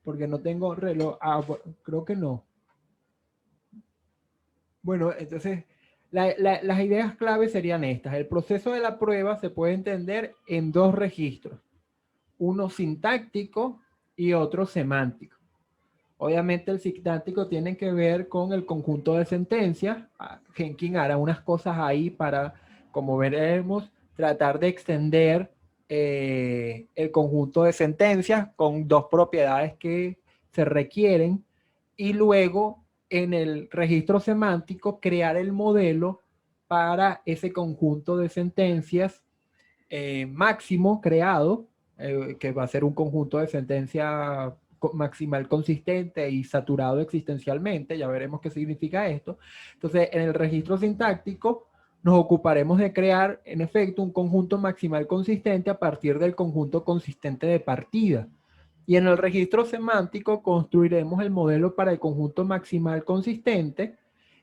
S2: porque no tengo reloj. Creo que no. Bueno, entonces las ideas claves serían estas. El proceso de la prueba se puede entender en dos registros, uno sintáctico y otro semántico. Obviamente el sintáctico tiene que ver con el conjunto de sentencias. Henkin hará unas cosas ahí para, como veremos, tratar de extender el conjunto de sentencias con dos propiedades que se requieren, y luego en el registro semántico crear el modelo para ese conjunto de sentencias máximo creado, que va a ser un conjunto de sentencia maximal consistente y saturado existencialmente. Ya veremos qué significa esto. Entonces, en el registro sintáctico nos ocuparemos de crear, en efecto, un conjunto maximal consistente a partir del conjunto consistente de partida. Y en el registro semántico construiremos el modelo para el conjunto maximal consistente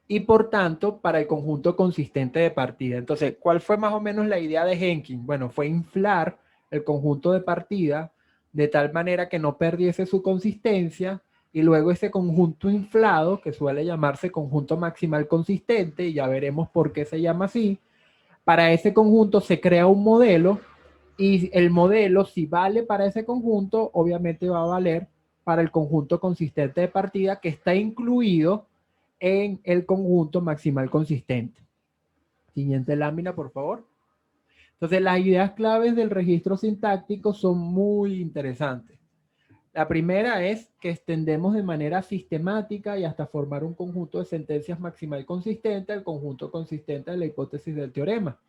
S2: y por tanto para el conjunto consistente de partida. Entonces, ¿cuál fue más o menos la idea de Henkin? Bueno, fue inflar el conjunto de partida de tal manera que no perdiese su consistencia, y luego ese conjunto inflado, que suele llamarse conjunto maximal consistente, y ya veremos por qué se llama así, para ese conjunto se crea un modelo, y el modelo, si vale para ese conjunto, obviamente va a valer para el conjunto consistente de partida que está incluido en el conjunto maximal consistente. Siguiente lámina, por favor. Entonces, las ideas claves del registro sintáctico son muy interesantes. La primera es que extendemos de manera sistemática y hasta formar un conjunto de sentencias maximal consistente al conjunto consistente de la hipótesis del teorema.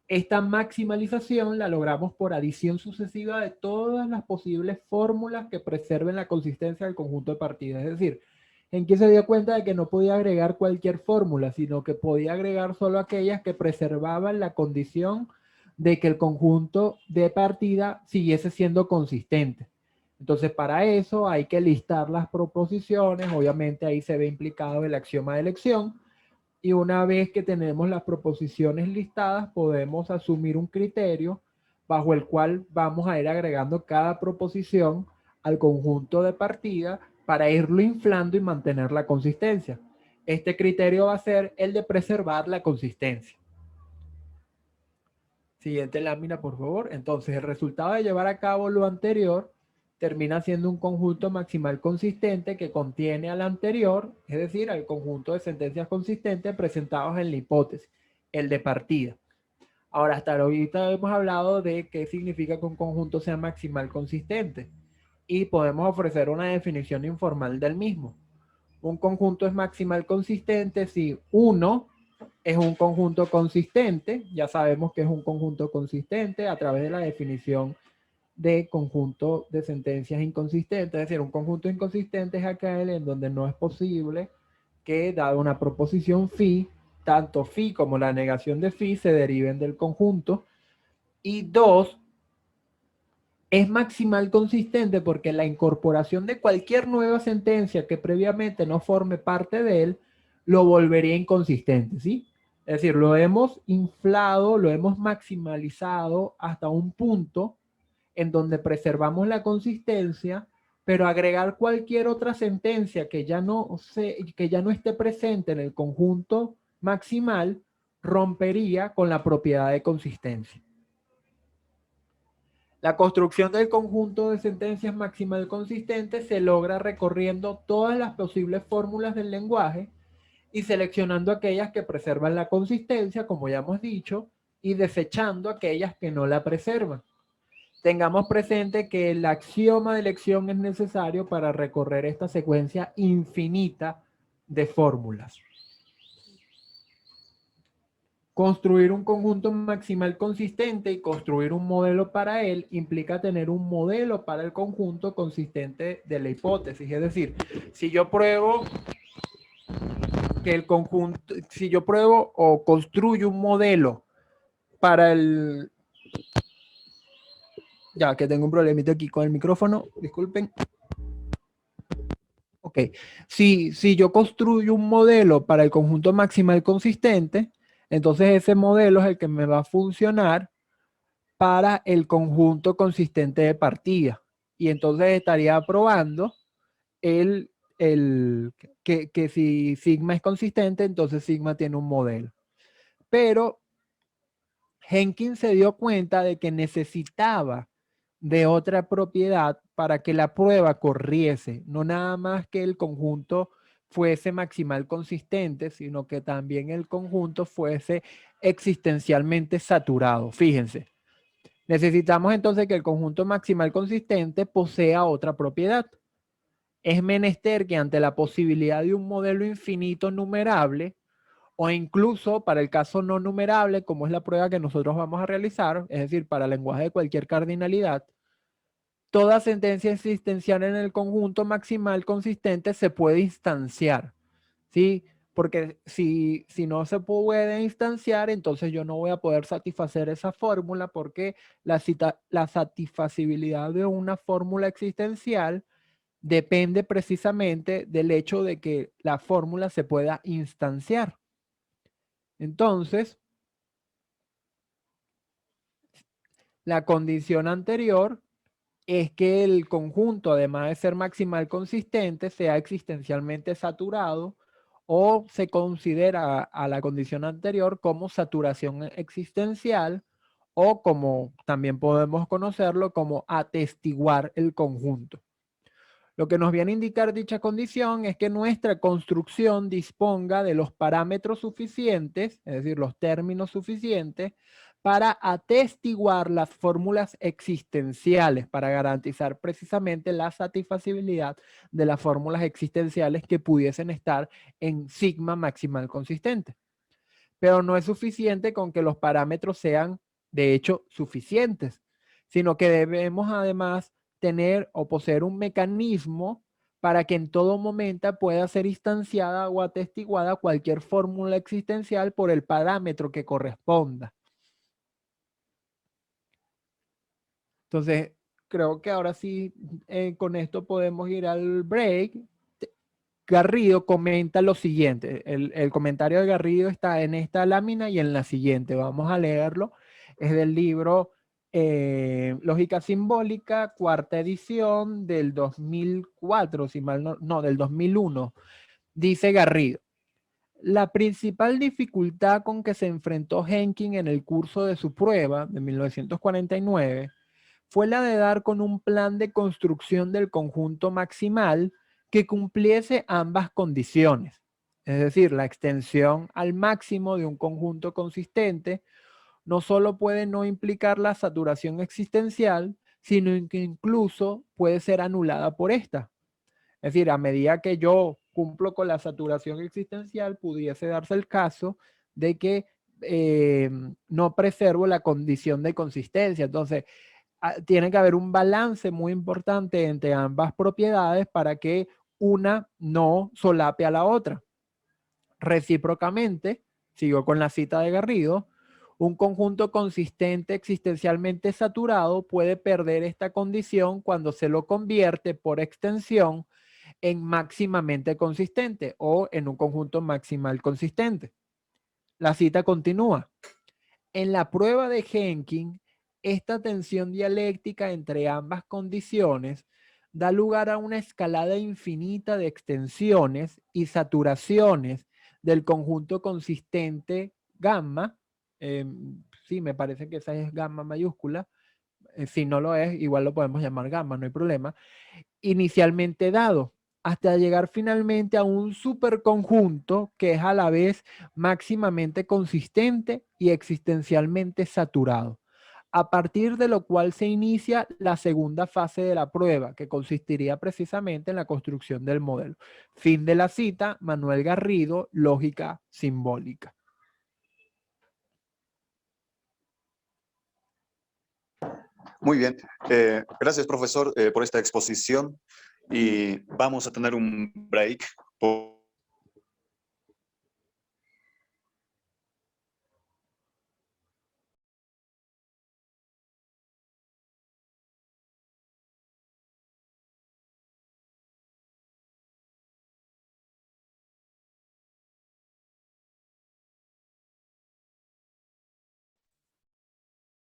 S2: Esta maximalización la logramos por adición sucesiva de todas las posibles fórmulas que preserven la consistencia del conjunto de partida. Es decir, en que se dio cuenta de que no podía agregar cualquier fórmula, sino que podía agregar solo aquellas que preservaban la condición de que el conjunto de partida siguiese siendo consistente. Entonces, para eso hay que listar las proposiciones. Obviamente ahí se ve implicado el axioma de elección. Y una vez que tenemos las proposiciones listadas, podemos asumir un criterio bajo el cual vamos a ir agregando cada proposición al conjunto de partida para irlo inflando y mantener la consistencia. Este criterio va a ser el de preservar la consistencia. Siguiente lámina, por favor. Entonces, el resultado de llevar a cabo lo anterior termina siendo un conjunto maximal consistente que contiene al anterior, es decir, al conjunto de sentencias consistentes presentados en la hipótesis, el de partida. Ahora, hasta ahorita hemos hablado de qué significa que un conjunto sea maximal consistente, y podemos ofrecer una definición informal del mismo. Un conjunto es maximal consistente si uno es un conjunto consistente. Ya sabemos que es un conjunto consistente a través de la definición de conjunto de sentencias inconsistentes. Es decir, un conjunto inconsistente es aquel en donde no es posible que, dada una proposición phi, tanto phi como la negación de phi se deriven del conjunto. Y dos, es maximal consistente porque la incorporación de cualquier nueva sentencia que previamente no forme parte de él lo volvería inconsistente, ¿sí? Es decir, lo hemos inflado, lo hemos maximalizado hasta un punto en donde preservamos la consistencia, pero agregar cualquier otra sentencia que ya no esté presente en el conjunto maximal rompería con la propiedad de consistencia. La construcción del conjunto de sentencias maximal consistente se logra recorriendo todas las posibles fórmulas del lenguaje y seleccionando aquellas que preservan la consistencia, como ya hemos dicho, y desechando aquellas que no la preservan. Tengamos presente que el axioma de elección es necesario para recorrer esta secuencia infinita de fórmulas. Construir un conjunto maximal consistente y construir un modelo para él implica tener un modelo para el conjunto consistente de la hipótesis. Es decir, si yo pruebo que el conjunto, si yo pruebo o construyo un modelo para el... Ya que tengo un problemita aquí con el micrófono, disculpen. Ok, si yo construyo un modelo para el conjunto maximal consistente, entonces ese modelo es el que me va a funcionar para el conjunto consistente de partida. Y entonces estaría probando el, que si sigma es consistente, entonces sigma tiene un modelo. Pero Jenkins se dio cuenta de que necesitaba de otra propiedad para que la prueba corriese, no nada más que el conjunto fuese maximal consistente, sino que también el conjunto fuese existencialmente saturado. Fíjense, necesitamos entonces que el conjunto maximal consistente posea otra propiedad. Es menester que ante la posibilidad de un modelo infinito numerable, o incluso para el caso no numerable, como es la prueba que nosotros vamos a realizar, es decir, para el lenguaje de cualquier cardinalidad, toda sentencia existencial en el conjunto maximal consistente se puede instanciar, ¿sí? Porque si no se puede instanciar, entonces yo no voy a poder satisfacer esa fórmula porque la satisfacibilidad de una fórmula existencial depende precisamente del hecho de que la fórmula se pueda instanciar. Entonces, la condición anterior es que el conjunto, además de ser maximal consistente, sea existencialmente saturado o se considera a la condición anterior como saturación existencial o como también podemos conocerlo como atestiguar el conjunto. Lo que nos viene a indicar dicha condición es que nuestra construcción disponga de los parámetros suficientes, es decir, los términos suficientes, para atestiguar las fórmulas existenciales, para garantizar precisamente la satisfacibilidad de las fórmulas existenciales que pudiesen estar en sigma maximal consistente. Pero no es suficiente con que los parámetros sean, de hecho, suficientes, sino que debemos además tener o poseer un mecanismo para que en todo momento pueda ser instanciada o atestiguada cualquier fórmula existencial por el parámetro que corresponda. Entonces, creo que ahora sí, con esto podemos ir al break. Garrido comenta lo siguiente. El comentario de Garrido está en esta lámina y en la siguiente. Vamos a leerlo. Es del libro Lógica Simbólica, cuarta edición del 2004, si mal no, del 2001. Dice Garrido: la principal dificultad con que se enfrentó Henkin en el curso de su prueba de 1949 fue la de dar con un plan de construcción del conjunto maximal que cumpliese ambas condiciones, es decir, la extensión al máximo de un conjunto consistente no solo puede no implicar la saturación existencial, sino que incluso puede ser anulada por esta. Es decir, a medida que yo cumplo con la saturación existencial, pudiese darse el caso de que no preservo la condición de consistencia. Entonces, tiene que haber un balance muy importante entre ambas propiedades para que una no solape a la otra. Recíprocamente, sigo con la cita de Garrido, un conjunto consistente existencialmente saturado puede perder esta condición cuando se lo convierte por extensión en máximamente consistente o en un conjunto maximal consistente. La cita continúa. En la prueba de Henkin, esta tensión dialéctica entre ambas condiciones da lugar a una escalada infinita de extensiones y saturaciones del conjunto consistente gamma. Sí, me parece que esa es gamma mayúscula. si no lo es, igual lo podemos llamar gamma, no hay problema, inicialmente dado, hasta llegar finalmente a un superconjunto que es a la vez máximamente consistente y existencialmente saturado, a partir de lo cual se inicia la segunda fase de la prueba, que consistiría precisamente en la construcción del modelo. Fin de la cita, Manuel Garrido, Lógica Simbólica.
S1: Muy bien. Gracias, profesor, por esta exposición. Y vamos a tener un break.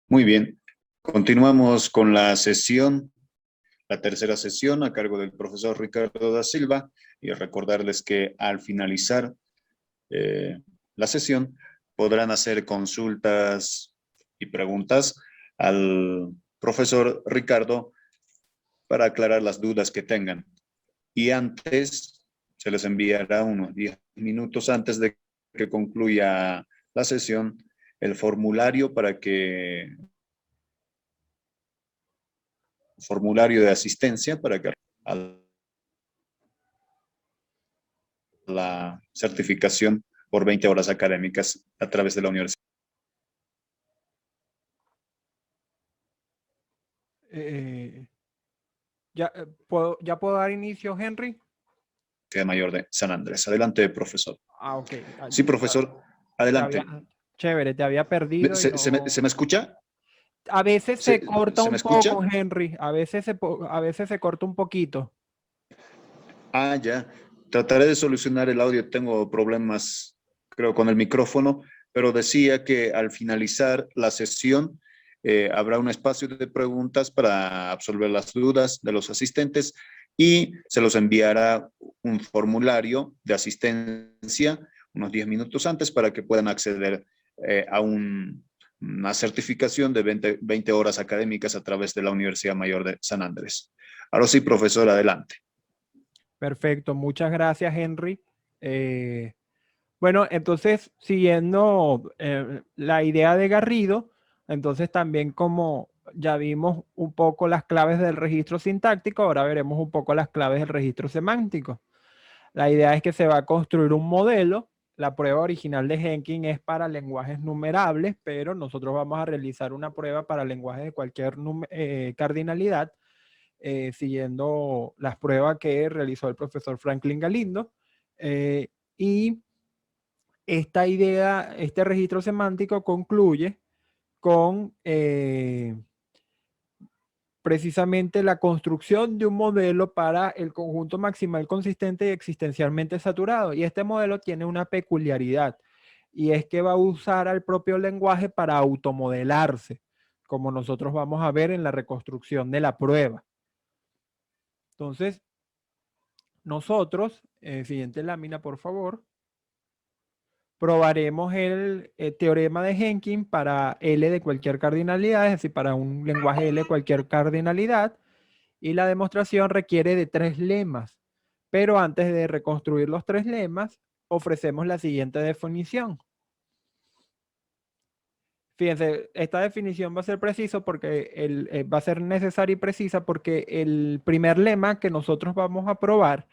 S1: Muy bien. Continuamos con la sesión, la tercera sesión a cargo del profesor Ricardo da Silva, y recordarles que al finalizar la sesión podrán hacer consultas y preguntas al profesor Ricardo para aclarar las dudas que tengan. Y antes se les enviará unos 10 minutos antes de que concluya la sesión el formulario formulario de asistencia para que a la certificación por 20 horas académicas a través de la Universidad
S2: ¿Ya puedo dar inicio, Henry?
S1: Mayor de San Andrés. Adelante, profesor.
S2: Ah, ok.
S1: Sí, profesor, adelante.
S2: Chévere, te había perdido.
S1: ¿Se me escucha?
S2: A veces se corta
S1: ¿Se me
S2: un
S1: escucha?
S2: poco, Henry. A veces se corta un poquito.
S1: Ah, ya. Trataré de solucionar el audio. Tengo problemas, creo, con el micrófono, pero decía que al finalizar la sesión habrá un espacio de preguntas para absolver las dudas de los asistentes y se los enviará un formulario de asistencia unos 10 minutos antes para que puedan acceder a una certificación de 20 horas académicas a través de la Universidad Mayor de San Andrés. Ahora sí, profesor, adelante.
S2: Perfecto, muchas gracias, Henry. Bueno, entonces, siguiendo la idea de Garrido, entonces también como ya vimos un poco las claves del registro sintáctico, ahora veremos un poco las claves del registro semántico. La idea es que se va a construir un modelo. La prueba original de Jenkins es para lenguajes numerables, pero nosotros vamos a realizar una prueba para lenguajes de cualquier cardinalidad, siguiendo las pruebas que realizó el profesor Franklin Galindo. Y esta idea, este registro semántico concluye con precisamente la construcción de un modelo para el conjunto maximal consistente y existencialmente saturado. Y este modelo tiene una peculiaridad, y es que va a usar al propio lenguaje para automodelarse, como nosotros vamos a ver en la reconstrucción de la prueba. Entonces, nosotros, siguiente lámina, por favor, probaremos el teorema de Jenkins para L de cualquier cardinalidad, es decir, para un lenguaje L de cualquier cardinalidad, y la demostración requiere de 3 lemas. Pero antes de reconstruir los 3 lemas, ofrecemos la siguiente definición. Fíjense, esta definición va a ser preciso porque va a ser necesaria y precisa porque el primer lema que nosotros vamos a probar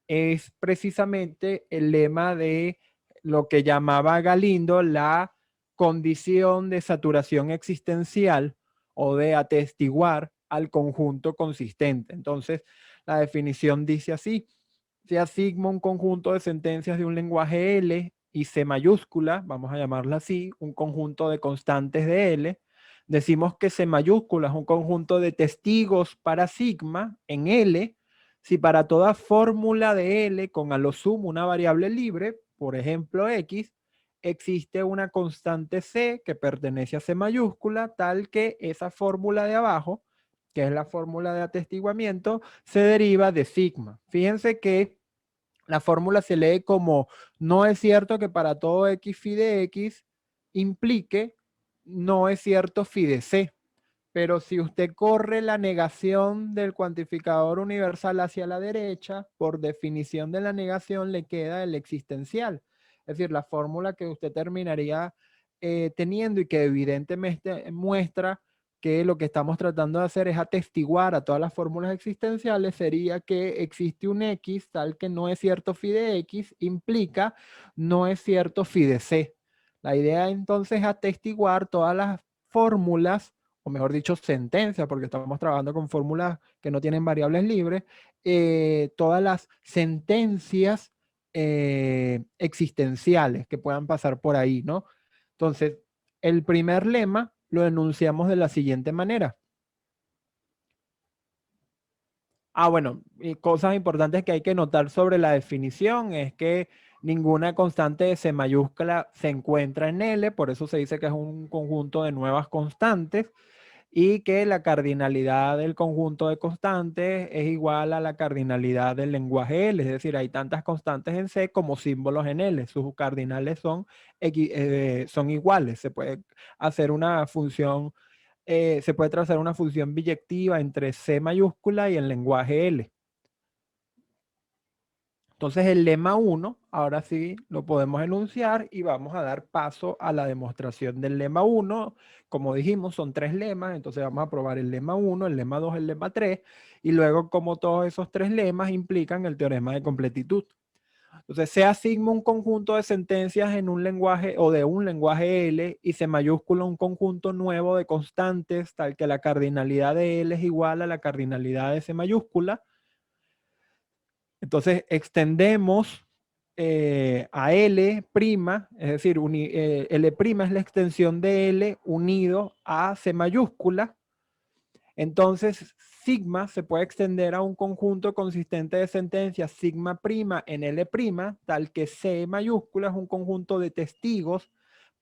S2: es precisamente el lema de lo que llamaba Galindo la condición de saturación existencial o de atestiguar al conjunto consistente. Entonces, la definición dice así: se asigna un conjunto de sentencias de un lenguaje L y C mayúscula, vamos a llamarla así, un conjunto de constantes de L. Decimos que C mayúscula es un conjunto de testigos para sigma en L, si para toda fórmula de L con a lo sumo una variable libre, por ejemplo X, existe una constante C que pertenece a C mayúscula, tal que esa fórmula de abajo, que es la fórmula de atestiguamiento, se deriva de sigma. Fíjense que la fórmula se lee como: no es cierto que para todo X phi de X implique no es cierto phi de C. pero si usted corre la negación del cuantificador universal hacia la derecha, por definición de la negación le queda el existencial. Es decir, la fórmula que usted terminaría teniendo y que evidentemente muestra que lo que estamos tratando de hacer es atestiguar a todas las fórmulas existenciales, sería que existe un X tal que no es cierto phi de X, implica no es cierto phi de C. La idea entonces es atestiguar todas las fórmulas, o mejor dicho, sentencias, porque estamos trabajando con fórmulas que no tienen variables libres, todas las sentencias existenciales que puedan pasar por ahí, ¿no? Entonces, el primer lema lo enunciamos de la siguiente manera. Bueno, y cosas importantes que hay que notar sobre la definición es que ninguna constante de C mayúscula se encuentra en L, por eso se dice que es un conjunto de nuevas constantes, y que la cardinalidad del conjunto de constantes es igual a la cardinalidad del lenguaje L, es decir, hay tantas constantes en C como símbolos en L, sus cardinales son iguales, se puede hacer una función, se puede trazar una función biyectiva entre C mayúscula y el lenguaje L. Entonces el lema 1, ahora sí lo podemos enunciar y vamos a dar paso a la demostración del lema 1. Como dijimos, son 3 lemas, entonces vamos a probar el lema 1, el lema 2, el lema 3, y luego como todos esos 3 lemas implican el teorema de completitud. Entonces se asigna un conjunto de sentencias en un lenguaje o de un lenguaje L y se mayúscula un conjunto nuevo de constantes tal que la cardinalidad de L es igual a la cardinalidad de C mayúscula. Entonces extendemos a L', es decir, L' es la extensión de L unido a C mayúscula. Entonces, sigma se puede extender a un conjunto consistente de sentencias sigma prima en L', tal que C mayúscula es un conjunto de testigos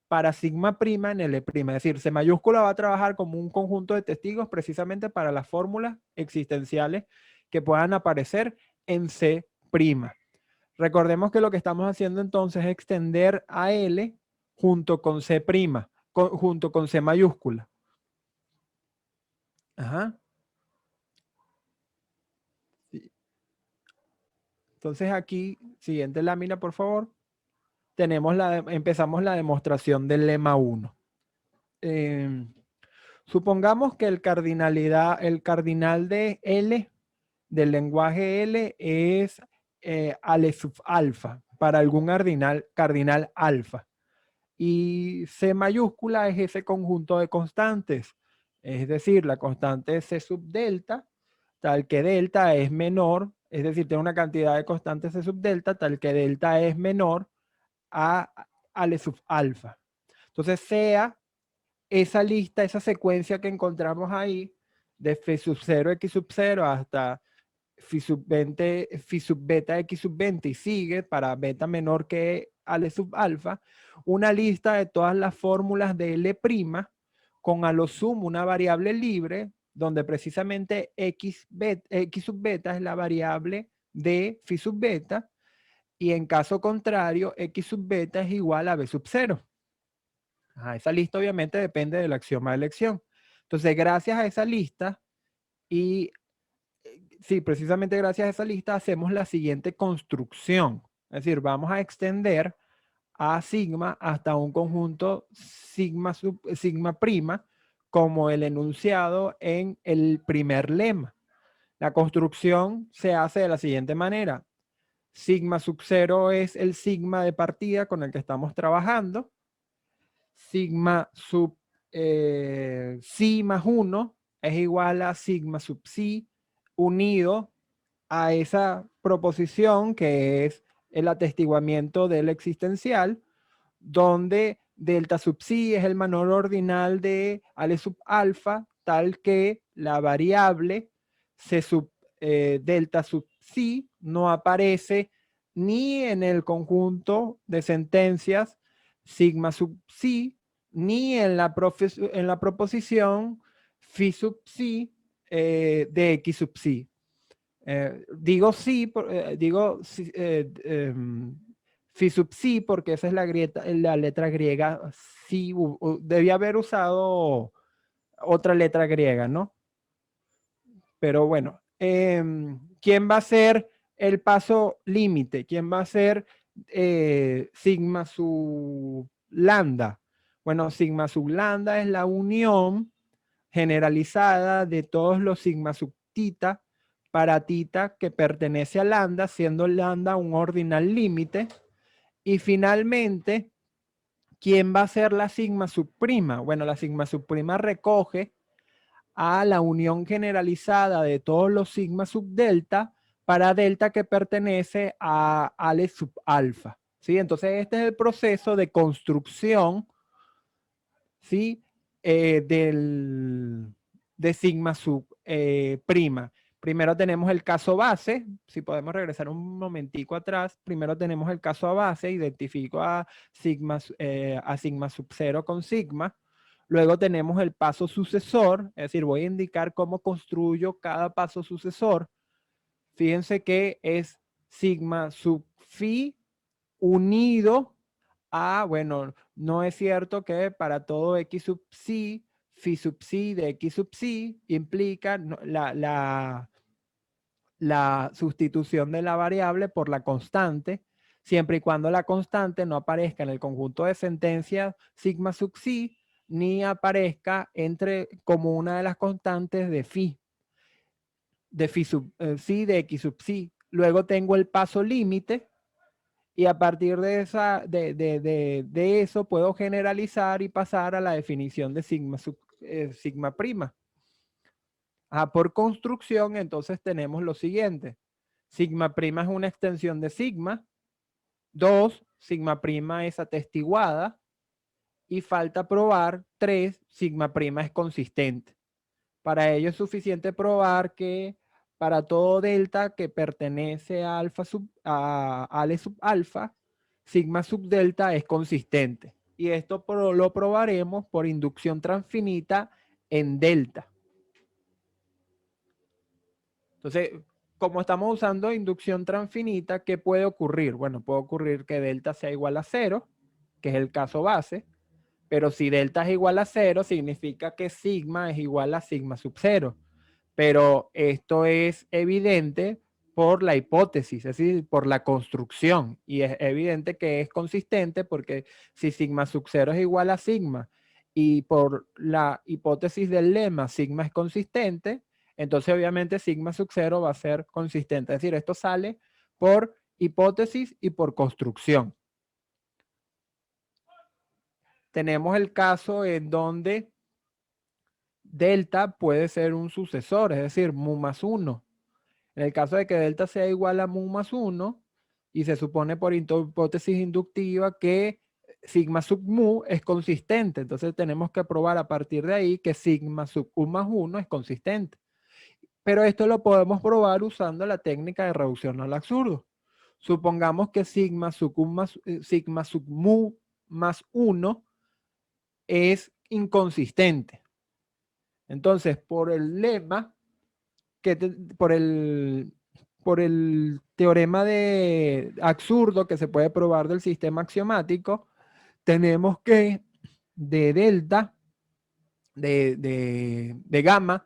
S2: para sigma prima en L'. Es decir, C mayúscula va a trabajar como un conjunto de testigos precisamente para las fórmulas existenciales que puedan aparecer en C prima. Recordemos que lo que estamos haciendo entonces es extender a L junto con C prima, junto con C mayúscula. Ajá. Entonces aquí, siguiente lámina, por favor. Empezamos la demostración del lema 1. Supongamos que el cardinal de L, del lenguaje L, es Ale sub alfa, para algún cardinal alfa. Y C mayúscula es ese conjunto de constantes, es decir, la constante C sub delta, tal que delta es menor, es decir, tiene una cantidad de constantes C sub delta, tal que delta es menor a Ale sub alfa. Entonces, sea esa lista, esa secuencia que encontramos ahí, de phi sub 0, x sub 0 hasta phi sub 20, phi sub beta x sub 20 y sigue para beta menor que Ale sub alfa, una lista de todas las fórmulas de L' con a lo sumo una variable libre donde precisamente x sub beta es la variable de phi sub beta y en caso contrario x sub beta es igual a b sub 0. Esa lista obviamente depende del axioma de elección. Entonces, gracias a esa lista y sí, precisamente gracias a esa lista hacemos la siguiente construcción. Es decir, vamos a extender a sigma hasta un conjunto sigma prima como el enunciado en el primer lema. La construcción se hace de la siguiente manera. Sigma sub 0 es el sigma de partida con el que estamos trabajando. Sigma sub psi más 1 es igual a sigma sub psi unido a esa proposición que es el atestiguamiento del existencial, donde delta sub psi es el menor ordinal de Ale sub alfa, tal que la variable C sub delta sub psi no aparece ni en el conjunto de sentencias sigma sub psi, ni en la proposición phi sub psi de x sub psi. Digo sí, digo phi sub psi porque esa es la letra griega sí. Debía haber usado otra letra griega, ¿no? Pero bueno, ¿quién va a ser el paso límite? ¿Quién va a ser sigma sub lambda? Bueno, sigma sub lambda es la unión generalizada de todos los sigma sub tita para tita que pertenece a lambda, siendo lambda un ordinal límite. Y finalmente, ¿quién va a ser la sigma subprima? Bueno, la sigma subprima recoge a la unión generalizada de todos los sigma sub delta para delta que pertenece a Ale sub alfa. ¿Sí? Entonces, este es el proceso de construcción, ¿sí? De sigma sub prima. Primero tenemos el caso base, si podemos regresar un momentico atrás, primero tenemos el caso a base, identifico a sigma sub 0 con sigma, luego tenemos el paso sucesor, es decir, voy a indicar cómo construyo cada paso sucesor. Fíjense que es sigma sub phi unido a, bueno, no es cierto que para todo x sub psi, phi sub psi de x sub psi implica la sustitución de la variable por la constante, siempre y cuando la constante no aparezca en el conjunto de sentencias sigma sub psi, ni aparezca como una de las constantes de phi sub psi de x sub psi. Luego tengo el paso límite, y a partir de eso puedo generalizar y pasar a la definición de sigma prima. Por construcción, entonces tenemos lo siguiente. Sigma prima es una extensión de sigma. 2, sigma prima es atestiguada. Y falta probar 3, sigma prima es consistente. Para ello es suficiente probar que para todo delta que pertenece a Ale sub alfa, sigma sub delta es consistente. Y esto lo probaremos por inducción transfinita en delta. Entonces, como estamos usando inducción transfinita, ¿qué puede ocurrir? Bueno, puede ocurrir que delta sea igual a 0, que es el caso base. Pero si delta es igual a 0, significa que sigma es igual a sigma sub 0. Pero esto es evidente por la hipótesis, es decir, por la construcción. Y es evidente que es consistente porque si sigma sub 0 es igual a sigma y por la hipótesis del lema sigma es consistente, entonces obviamente sigma sub 0 va a ser consistente. Es decir, esto sale por hipótesis y por construcción. Tenemos el caso en donde delta puede ser un sucesor, es decir, mu más 1. En el caso de que delta sea igual a mu más 1, y se supone por hipótesis inductiva que sigma sub mu es consistente. Entonces tenemos que probar a partir de ahí que sigma sub u más 1 es consistente. Pero esto lo podemos probar usando la técnica de reducción al absurdo. Supongamos que sigma sub mu más 1 es inconsistente. Entonces, por el lema, por el teorema de absurdo que se puede probar del sistema axiomático, tenemos que de delta, de gamma,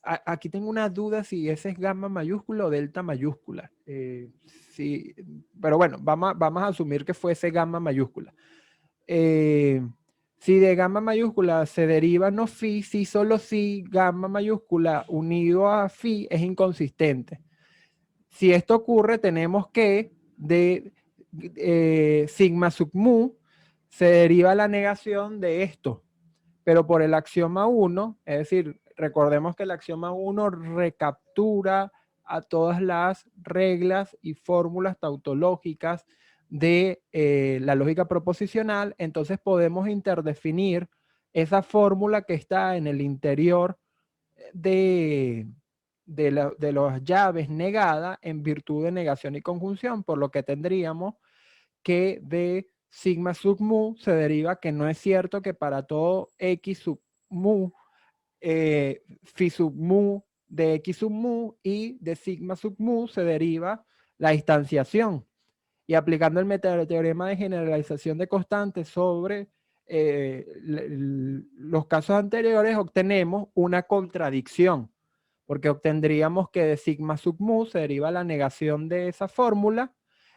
S2: aquí tengo una duda si ese es gamma mayúscula o delta mayúscula. Sí, pero bueno, vamos a asumir que fuese gamma mayúscula. Si de gamma mayúscula se deriva no phi, si solo si gamma mayúscula unido a phi es inconsistente. Si esto ocurre, tenemos que de sigma sub mu se deriva la negación de esto, pero por el axioma 1, es decir, recordemos que el axioma 1 recaptura a todas las reglas y fórmulas tautológicas de la lógica proposicional, entonces podemos interdefinir esa fórmula que está en el interior de las llaves negada en virtud de negación y conjunción, por lo que tendríamos que de sigma sub mu se deriva que no es cierto que para todo x sub mu, phi sub mu de x sub mu y de sigma sub mu se deriva la instanciación. Y aplicando el metateorema de generalización de constantes sobre los casos anteriores obtenemos una contradicción, porque obtendríamos que de sigma sub mu se deriva la negación de esa fórmula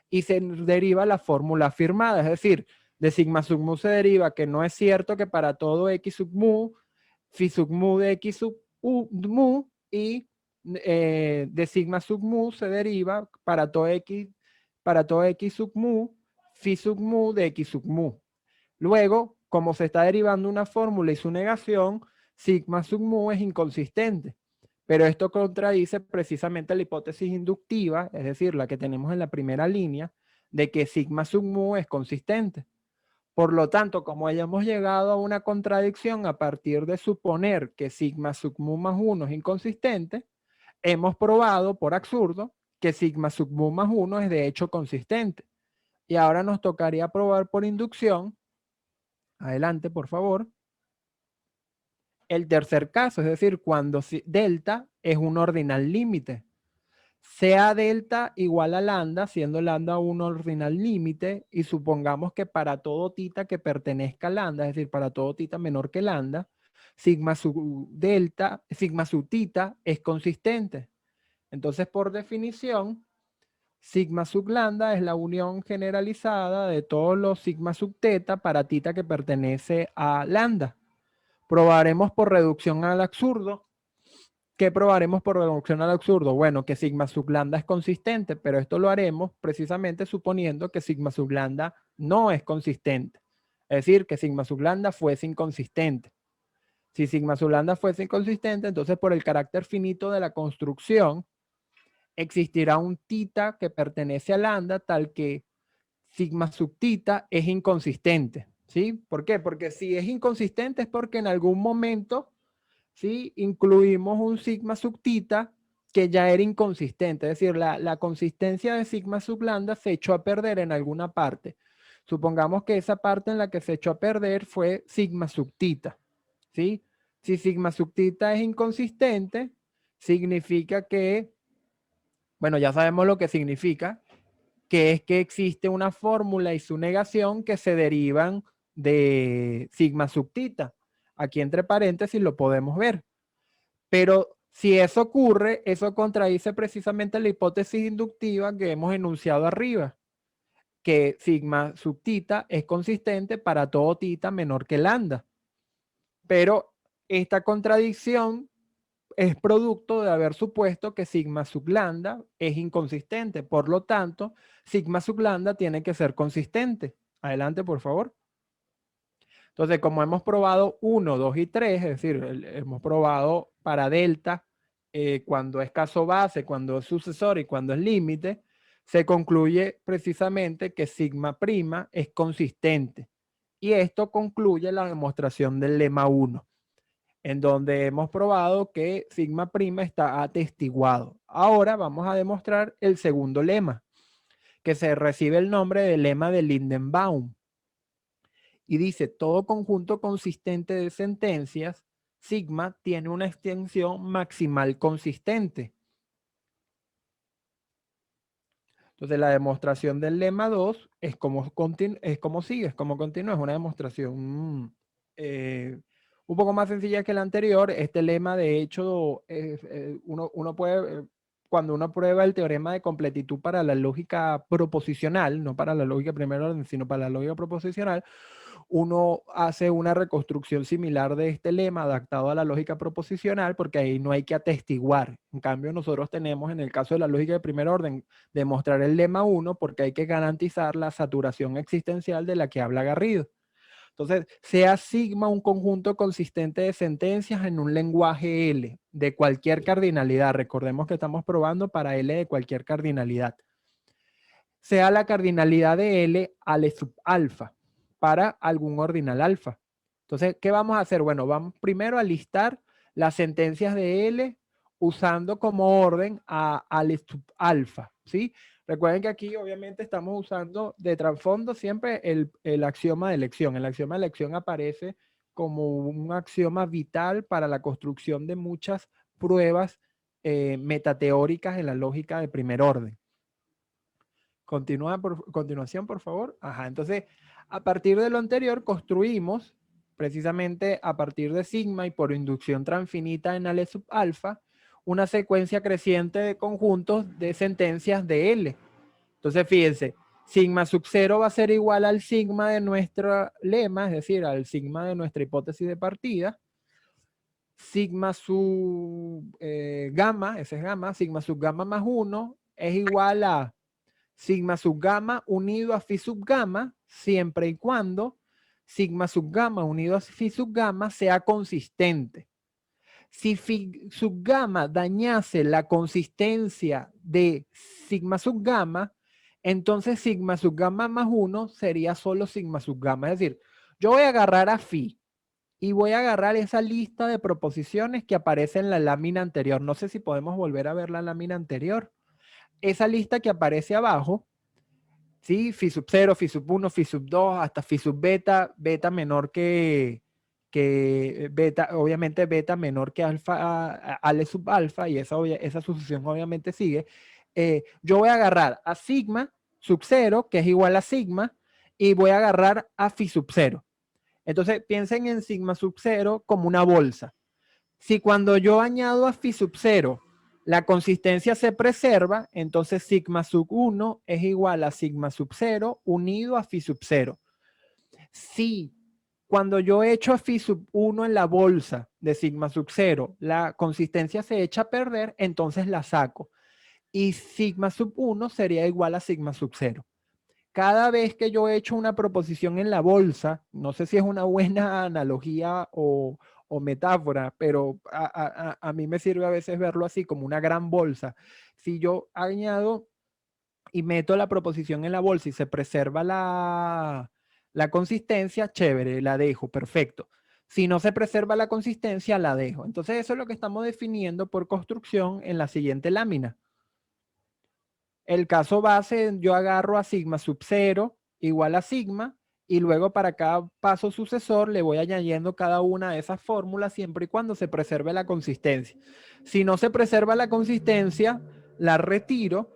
S2: y se deriva la fórmula afirmada. Es decir, de sigma sub mu se deriva que no es cierto que para todo x sub mu, phi sub mu de x sub mu, y de sigma sub mu se deriva para todo x sub mu, phi sub mu de x sub mu. Luego, como se está derivando una fórmula y su negación, sigma sub mu es inconsistente. Pero esto contradice precisamente la hipótesis inductiva, es decir, la que tenemos en la primera línea, de que sigma sub mu es consistente. Por lo tanto, como hayamos llegado a una contradicción a partir de suponer que sigma sub mu más 1 es inconsistente, hemos probado, por absurdo, que sigma sub mu más 1 es de hecho consistente. Y ahora nos tocaría probar por inducción. Adelante, por favor. El tercer caso, es decir, cuando delta es un ordinal límite. Sea delta igual a lambda, siendo lambda un ordinal límite, y supongamos que para todo tita que pertenezca a lambda, es decir, para todo tita menor que lambda, sigma sub tita es consistente. Entonces, por definición, sigma sub lambda es la unión generalizada de todos los sigma sub teta para tita que pertenece a lambda. Probaremos por reducción al absurdo. ¿Qué probaremos por reducción al absurdo? Bueno, que sigma sub lambda es consistente, pero esto lo haremos precisamente suponiendo que sigma sub lambda no es consistente. Es decir, que sigma sub lambda fuese inconsistente. Si sigma sub lambda fuese inconsistente, entonces por el carácter finito de la construcción, existirá un tita que pertenece a lambda tal que sigma sub tita es inconsistente. ¿Sí? ¿Por qué? Porque si es inconsistente es porque en algún momento, ¿sí?, incluimos un sigma sub tita que ya era inconsistente. Es decir, la consistencia de sigma sub lambda se echó a perder en alguna parte. Supongamos que esa parte en la que se echó a perder fue sigma sub tita. ¿Sí? Si sigma sub tita es inconsistente, significa que, bueno, ya sabemos lo que significa, que es que existe una fórmula y su negación que se derivan de sigma sub tita. Aquí entre paréntesis lo podemos ver. Pero si eso ocurre, eso contradice precisamente la hipótesis inductiva que hemos enunciado arriba, que sigma sub tita es consistente para todo tita menor que lambda. Pero esta contradicción es producto de haber supuesto que sigma sub lambda es inconsistente. Por lo tanto, sigma sub lambda tiene que ser consistente. Adelante, por favor. Entonces, como hemos probado 1, 2 y 3, es decir, hemos probado para delta cuando es caso base, cuando es sucesor y cuando es límite, se concluye precisamente que sigma prima es consistente. Y esto concluye la demostración del lema 1, en donde hemos probado que sigma prima está atestiguado. Ahora vamos a demostrar el segundo lema, que se recibe el nombre de lema de Lindenbaum. Y dice, todo conjunto consistente de sentencias, sigma, tiene una extensión maximal consistente. Entonces, la demostración del lema 2 es como sigue, es como continúa. Es una demostración un poco más sencilla que la anterior. Este lema, de hecho, uno puede, cuando uno prueba el teorema de completitud para la lógica proposicional, no para la lógica de primer orden, sino para la lógica proposicional, uno hace una reconstrucción similar de este lema adaptado a la lógica proposicional, porque ahí no hay que atestiguar. En cambio, nosotros tenemos, en el caso de la lógica de primer orden, demostrar el lema 1 porque hay que garantizar la saturación existencial de la que habla Garrido. Entonces, sea sigma un conjunto consistente de sentencias en un lenguaje L de cualquier cardinalidad. Recordemos que estamos probando para L de cualquier cardinalidad. Sea la cardinalidad de L al sub alfa para algún ordinal alfa. Entonces, ¿qué vamos a hacer? Bueno, vamos primero a listar las sentencias de L usando como orden a L sub alfa, ¿sí? Recuerden que aquí obviamente estamos usando de trasfondo siempre el axioma de elección. El axioma de elección aparece como un axioma vital para la construcción de muchas pruebas metateóricas en la lógica de primer orden. Continuación, por favor. Ajá, entonces, a partir de lo anterior, construimos, precisamente a partir de sigma y por inducción transfinita en L sub alfa, una secuencia creciente de conjuntos de sentencias de L. Entonces, fíjense, sigma sub 0 va a ser igual al sigma de nuestro lema, es decir, al sigma de nuestra hipótesis de partida. Sigma sub gamma, ese es gamma, sigma sub gamma más 1 es igual a sigma sub gamma unido a phi sub gamma, siempre y cuando sigma sub gamma unido a phi sub gamma sea consistente. Si phi sub gamma dañase la consistencia de sigma sub gamma, entonces sigma sub gamma más 1 sería solo sigma sub gamma. Es decir, yo voy a agarrar a phi y voy a agarrar esa lista de proposiciones que aparece en la lámina anterior. No sé si podemos volver a ver la lámina anterior. Esa lista que aparece abajo, ¿sí? Phi sub 0, phi sub 1, phi sub 2, hasta phi sub beta, beta menor que beta, obviamente beta menor que alfa, ale sub alfa, y esa sucesión obviamente sigue. Yo voy a agarrar a sigma sub 0, que es igual a sigma, y voy a agarrar a phi sub 0. Entonces piensen en sigma sub 0 como una bolsa. Si cuando yo añado a phi sub 0 la consistencia se preserva, entonces sigma sub 1 es igual a sigma sub 0 unido a phi sub 0. Si cuando yo echo a phi sub 1 en la bolsa de sigma sub 0, la consistencia se echa a perder, entonces la saco. Y sigma sub 1 sería igual a sigma sub 0. Cada vez que yo echo una proposición en la bolsa, no sé si es una buena analogía o metáfora, pero a mí me sirve a veces verlo así como una gran bolsa. Si yo añado y meto la proposición en la bolsa y se preserva la consistencia, chévere, la dejo, perfecto. Si no se preserva la consistencia, la dejo. Entonces eso es lo que estamos definiendo por construcción en la siguiente lámina. El caso base, yo agarro a sigma sub 0 igual a sigma y luego para cada paso sucesor le voy añadiendo cada una de esas fórmulas siempre y cuando se preserve la consistencia. Si no se preserva la consistencia, la retiro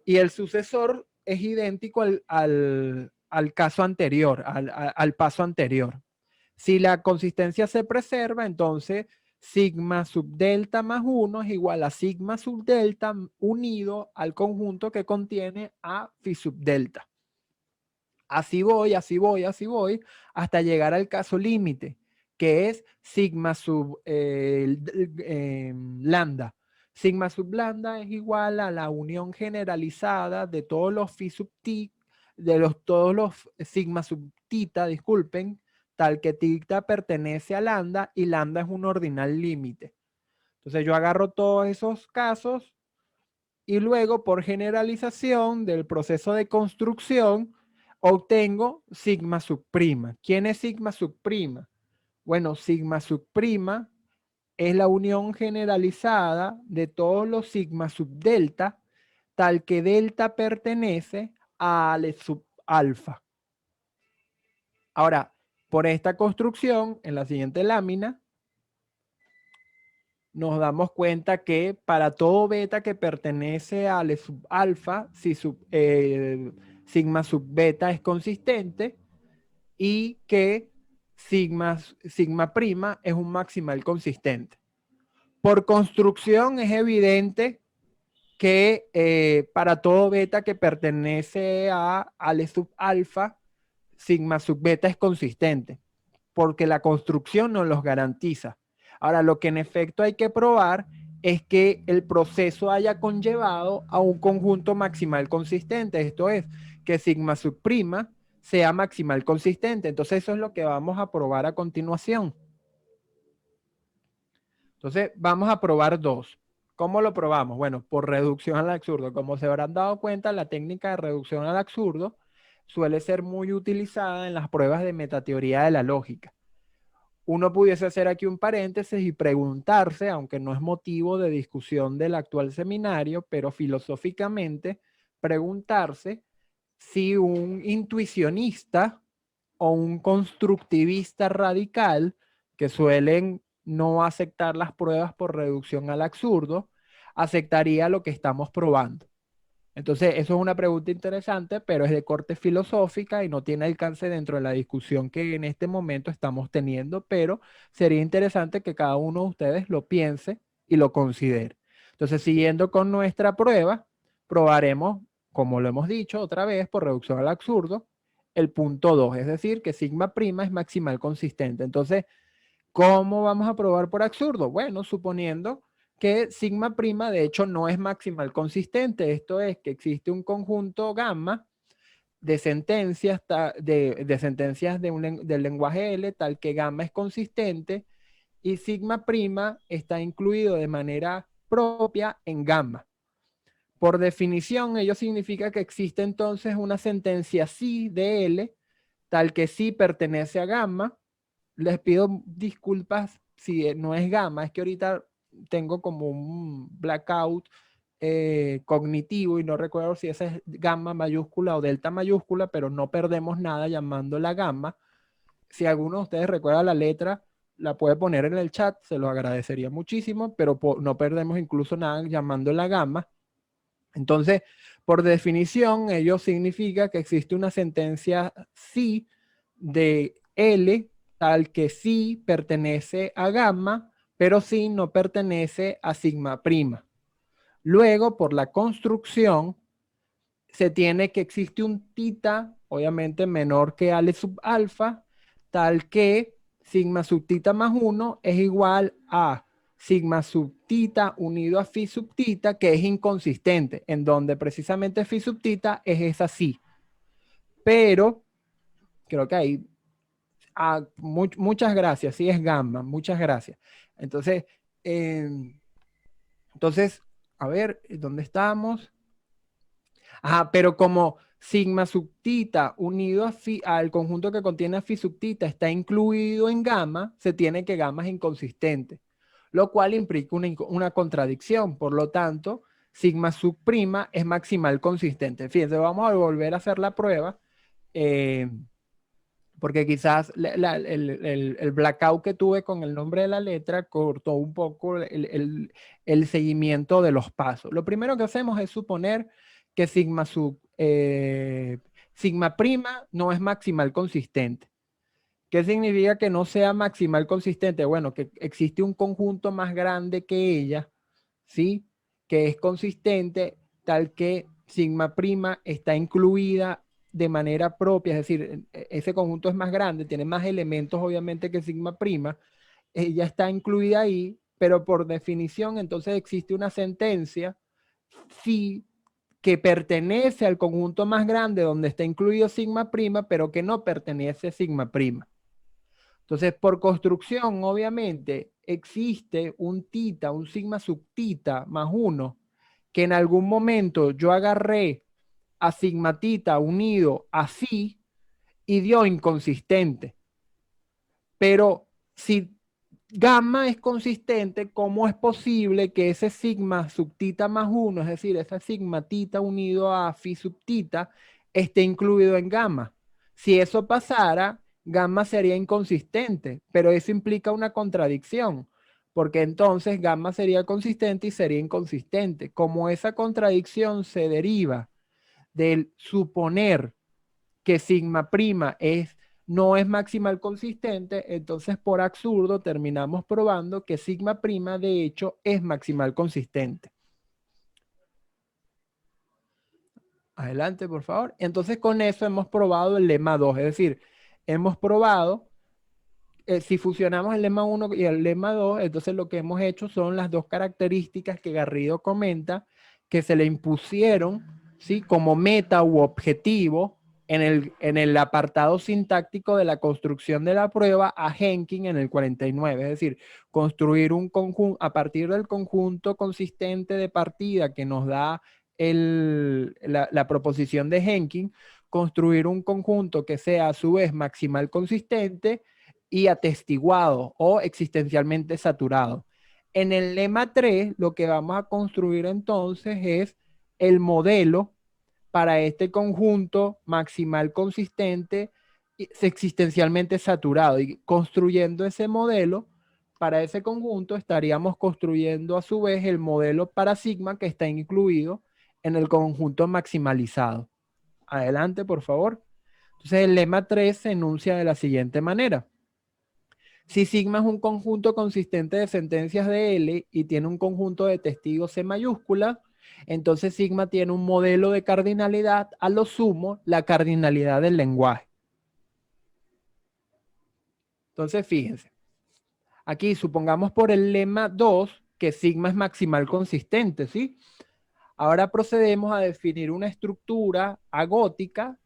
S2: y el sucesor es idéntico al caso anterior, al paso anterior. Si la consistencia se preserva, entonces sigma sub delta más 1 es igual a sigma sub delta unido al conjunto que contiene a phi sub delta. Así voy, así voy, así voy, hasta llegar al caso límite, que es sigma sub lambda. Sigma sub lambda es igual a la unión generalizada de todos los phi sub t, todos los sigma sub tita, disculpen, tal que tita pertenece a lambda y lambda es un ordinal límite. Entonces yo agarro todos esos casos y luego por generalización del proceso de construcción obtengo sigma subprima. ¿Quién es sigma subprima? Bueno, sigma subprima es la unión generalizada de todos los sigma subdelta, tal que delta pertenece a Ale sub alfa. Ahora, por esta construcción, en la siguiente lámina, nos damos cuenta que para todo beta que pertenece a Ale sub alfa, si sigma sub beta es consistente y que sigma prima es un maximal consistente. Por construcción es evidente que para todo beta que pertenece a Ale sub alfa, sigma sub beta es consistente, porque la construcción nos los garantiza. Ahora, lo que en efecto hay que probar es que el proceso haya conllevado a un conjunto maximal consistente, esto es, que sigma subprima sea maximal consistente. Entonces, eso es lo que vamos a probar a continuación. Entonces, vamos a probar dos. ¿Cómo lo probamos? Bueno, por reducción al absurdo. Como se habrán dado cuenta, la técnica de reducción al absurdo suele ser muy utilizada en las pruebas de metateoría de la lógica. Uno pudiese hacer aquí un paréntesis y preguntarse, aunque no es motivo de discusión del actual seminario, pero filosóficamente preguntarse si un intuicionista o un constructivista radical, que suelen no aceptar las pruebas por reducción al absurdo, aceptaría lo que estamos probando. Entonces, eso es una pregunta interesante, pero es de corte filosófica y no tiene alcance dentro de la discusión que en este momento estamos teniendo, pero sería interesante que cada uno de ustedes lo piense y lo considere. Entonces, siguiendo con nuestra prueba, probaremos, como lo hemos dicho otra vez, por reducción al absurdo, el punto 2, es decir, que sigma prima es maximal consistente. Entonces, ¿cómo vamos a probar por absurdo? Bueno, suponiendo que sigma prima de hecho no es maximal consistente. Esto es que existe un conjunto gamma de sentencias, de sentencias del lenguaje L tal que gamma es consistente y sigma prima está incluido de manera propia en gamma. Por definición, ello significa que existe entonces una sentencia sí de L tal que sí pertenece a gamma. Les pido disculpas si no es gamma, es que ahorita tengo como un blackout cognitivo y no recuerdo si esa es gamma mayúscula o delta mayúscula, pero no perdemos nada llamándola gamma. Si alguno de ustedes recuerda la letra, la puede poner en el chat, se lo agradecería muchísimo, pero no perdemos incluso nada llamándola gamma. Entonces, por definición, ello significa que existe una sentencia sí de L tal que sí pertenece a gamma, pero sí no pertenece a sigma prima. Luego, por la construcción, se tiene que existe un tita, obviamente menor que Ale sub alfa, tal que sigma sub tita más 1 es igual a sigma sub tita unido a phi sub tita, que es inconsistente, en donde precisamente phi sub tita es esa sí. Pero creo que ahí, muchas gracias, sí es gamma, muchas gracias. Entonces, eh, a ver, ¿dónde estamos? Pero como sigma subtita unido al conjunto que contiene phi subtita está incluido en gamma, se tiene que gamma es inconsistente, lo cual implica una contradicción. Por lo tanto, sigma subprima es maximal consistente. Fíjense, vamos a volver a hacer la prueba, porque quizás el blackout que tuve con el nombre de la letra cortó un poco el seguimiento de los pasos. Lo primero que hacemos es suponer que sigma prima no es maximal consistente. ¿Qué significa que no sea maximal consistente? Bueno, que existe un conjunto más grande que ella, ¿sí? Que es consistente, tal que sigma prima está incluida de manera propia, es decir, ese conjunto es más grande, tiene más elementos obviamente que sigma prima, ella está incluida ahí, pero por definición entonces existe una sentencia sí que pertenece al conjunto más grande donde está incluido sigma prima, pero que no pertenece a sigma prima. Entonces, por construcción, obviamente, existe un tita, un sigma subtita más 1, que en algún momento yo agarré a sigma tita unido a phi y dio inconsistente. Pero si gamma es consistente, ¿cómo es posible que ese sigma subtita más 1, es decir, ese sigma tita unido a phi subtita, esté incluido en gamma? Si eso pasara, gamma sería inconsistente, pero eso implica una contradicción, porque entonces gamma sería consistente y sería inconsistente. Como esa contradicción se deriva del suponer que sigma prima no es maximal consistente, entonces por absurdo terminamos probando que sigma prima de hecho es maximal consistente. Adelante, por favor. Entonces con eso hemos probado el lema 2, es decir, hemos probado, si fusionamos el lema 1 y el lema 2, entonces lo que hemos hecho son las dos características que Garrido comenta que se le impusieron, ¿sí? Como meta u objetivo en el apartado sintáctico de la construcción de la prueba a Henkin en el 49, es decir, construir un conjunto a partir del conjunto consistente de partida que nos da la proposición de Henkin, construir un conjunto que sea a su vez maximal consistente y atestiguado o existencialmente saturado. En el lema 3, lo que vamos a construir entonces es el modelo para este conjunto maximal consistente existencialmente saturado. Y construyendo ese modelo, para ese conjunto estaríamos construyendo a su vez el modelo para sigma que está incluido en el conjunto maximalizado. Adelante, por favor. Entonces, el lema 3 se enuncia de la siguiente manera. Si sigma es un conjunto consistente de sentencias de L y tiene un conjunto de testigos C mayúscula, entonces sigma tiene un modelo de cardinalidad, a lo sumo, la cardinalidad del lenguaje. Entonces, fíjense. Aquí, supongamos por el lema 2 que sigma es maximal consistente, ¿sí? Ahora procedemos a definir una estructura agótica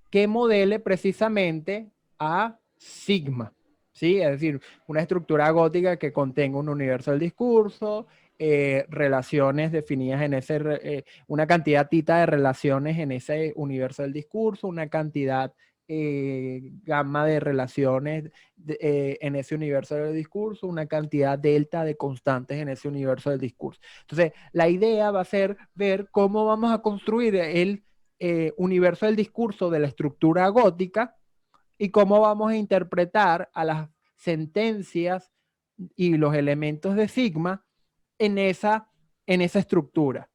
S2: que modele precisamente a sigma, ¿sí? Es decir, una estructura agótica que contenga un universo del discurso, relaciones definidas en ese, una cantidad tita de relaciones en ese universo del discurso, una cantidad gamma de relaciones en ese universo del discurso, una cantidad delta de constantes en ese universo del discurso. Entonces, la idea va a ser ver cómo vamos a construir el universo del discurso de la estructura gótica y cómo vamos a interpretar a las sentencias y los elementos de sigma en esa estructura.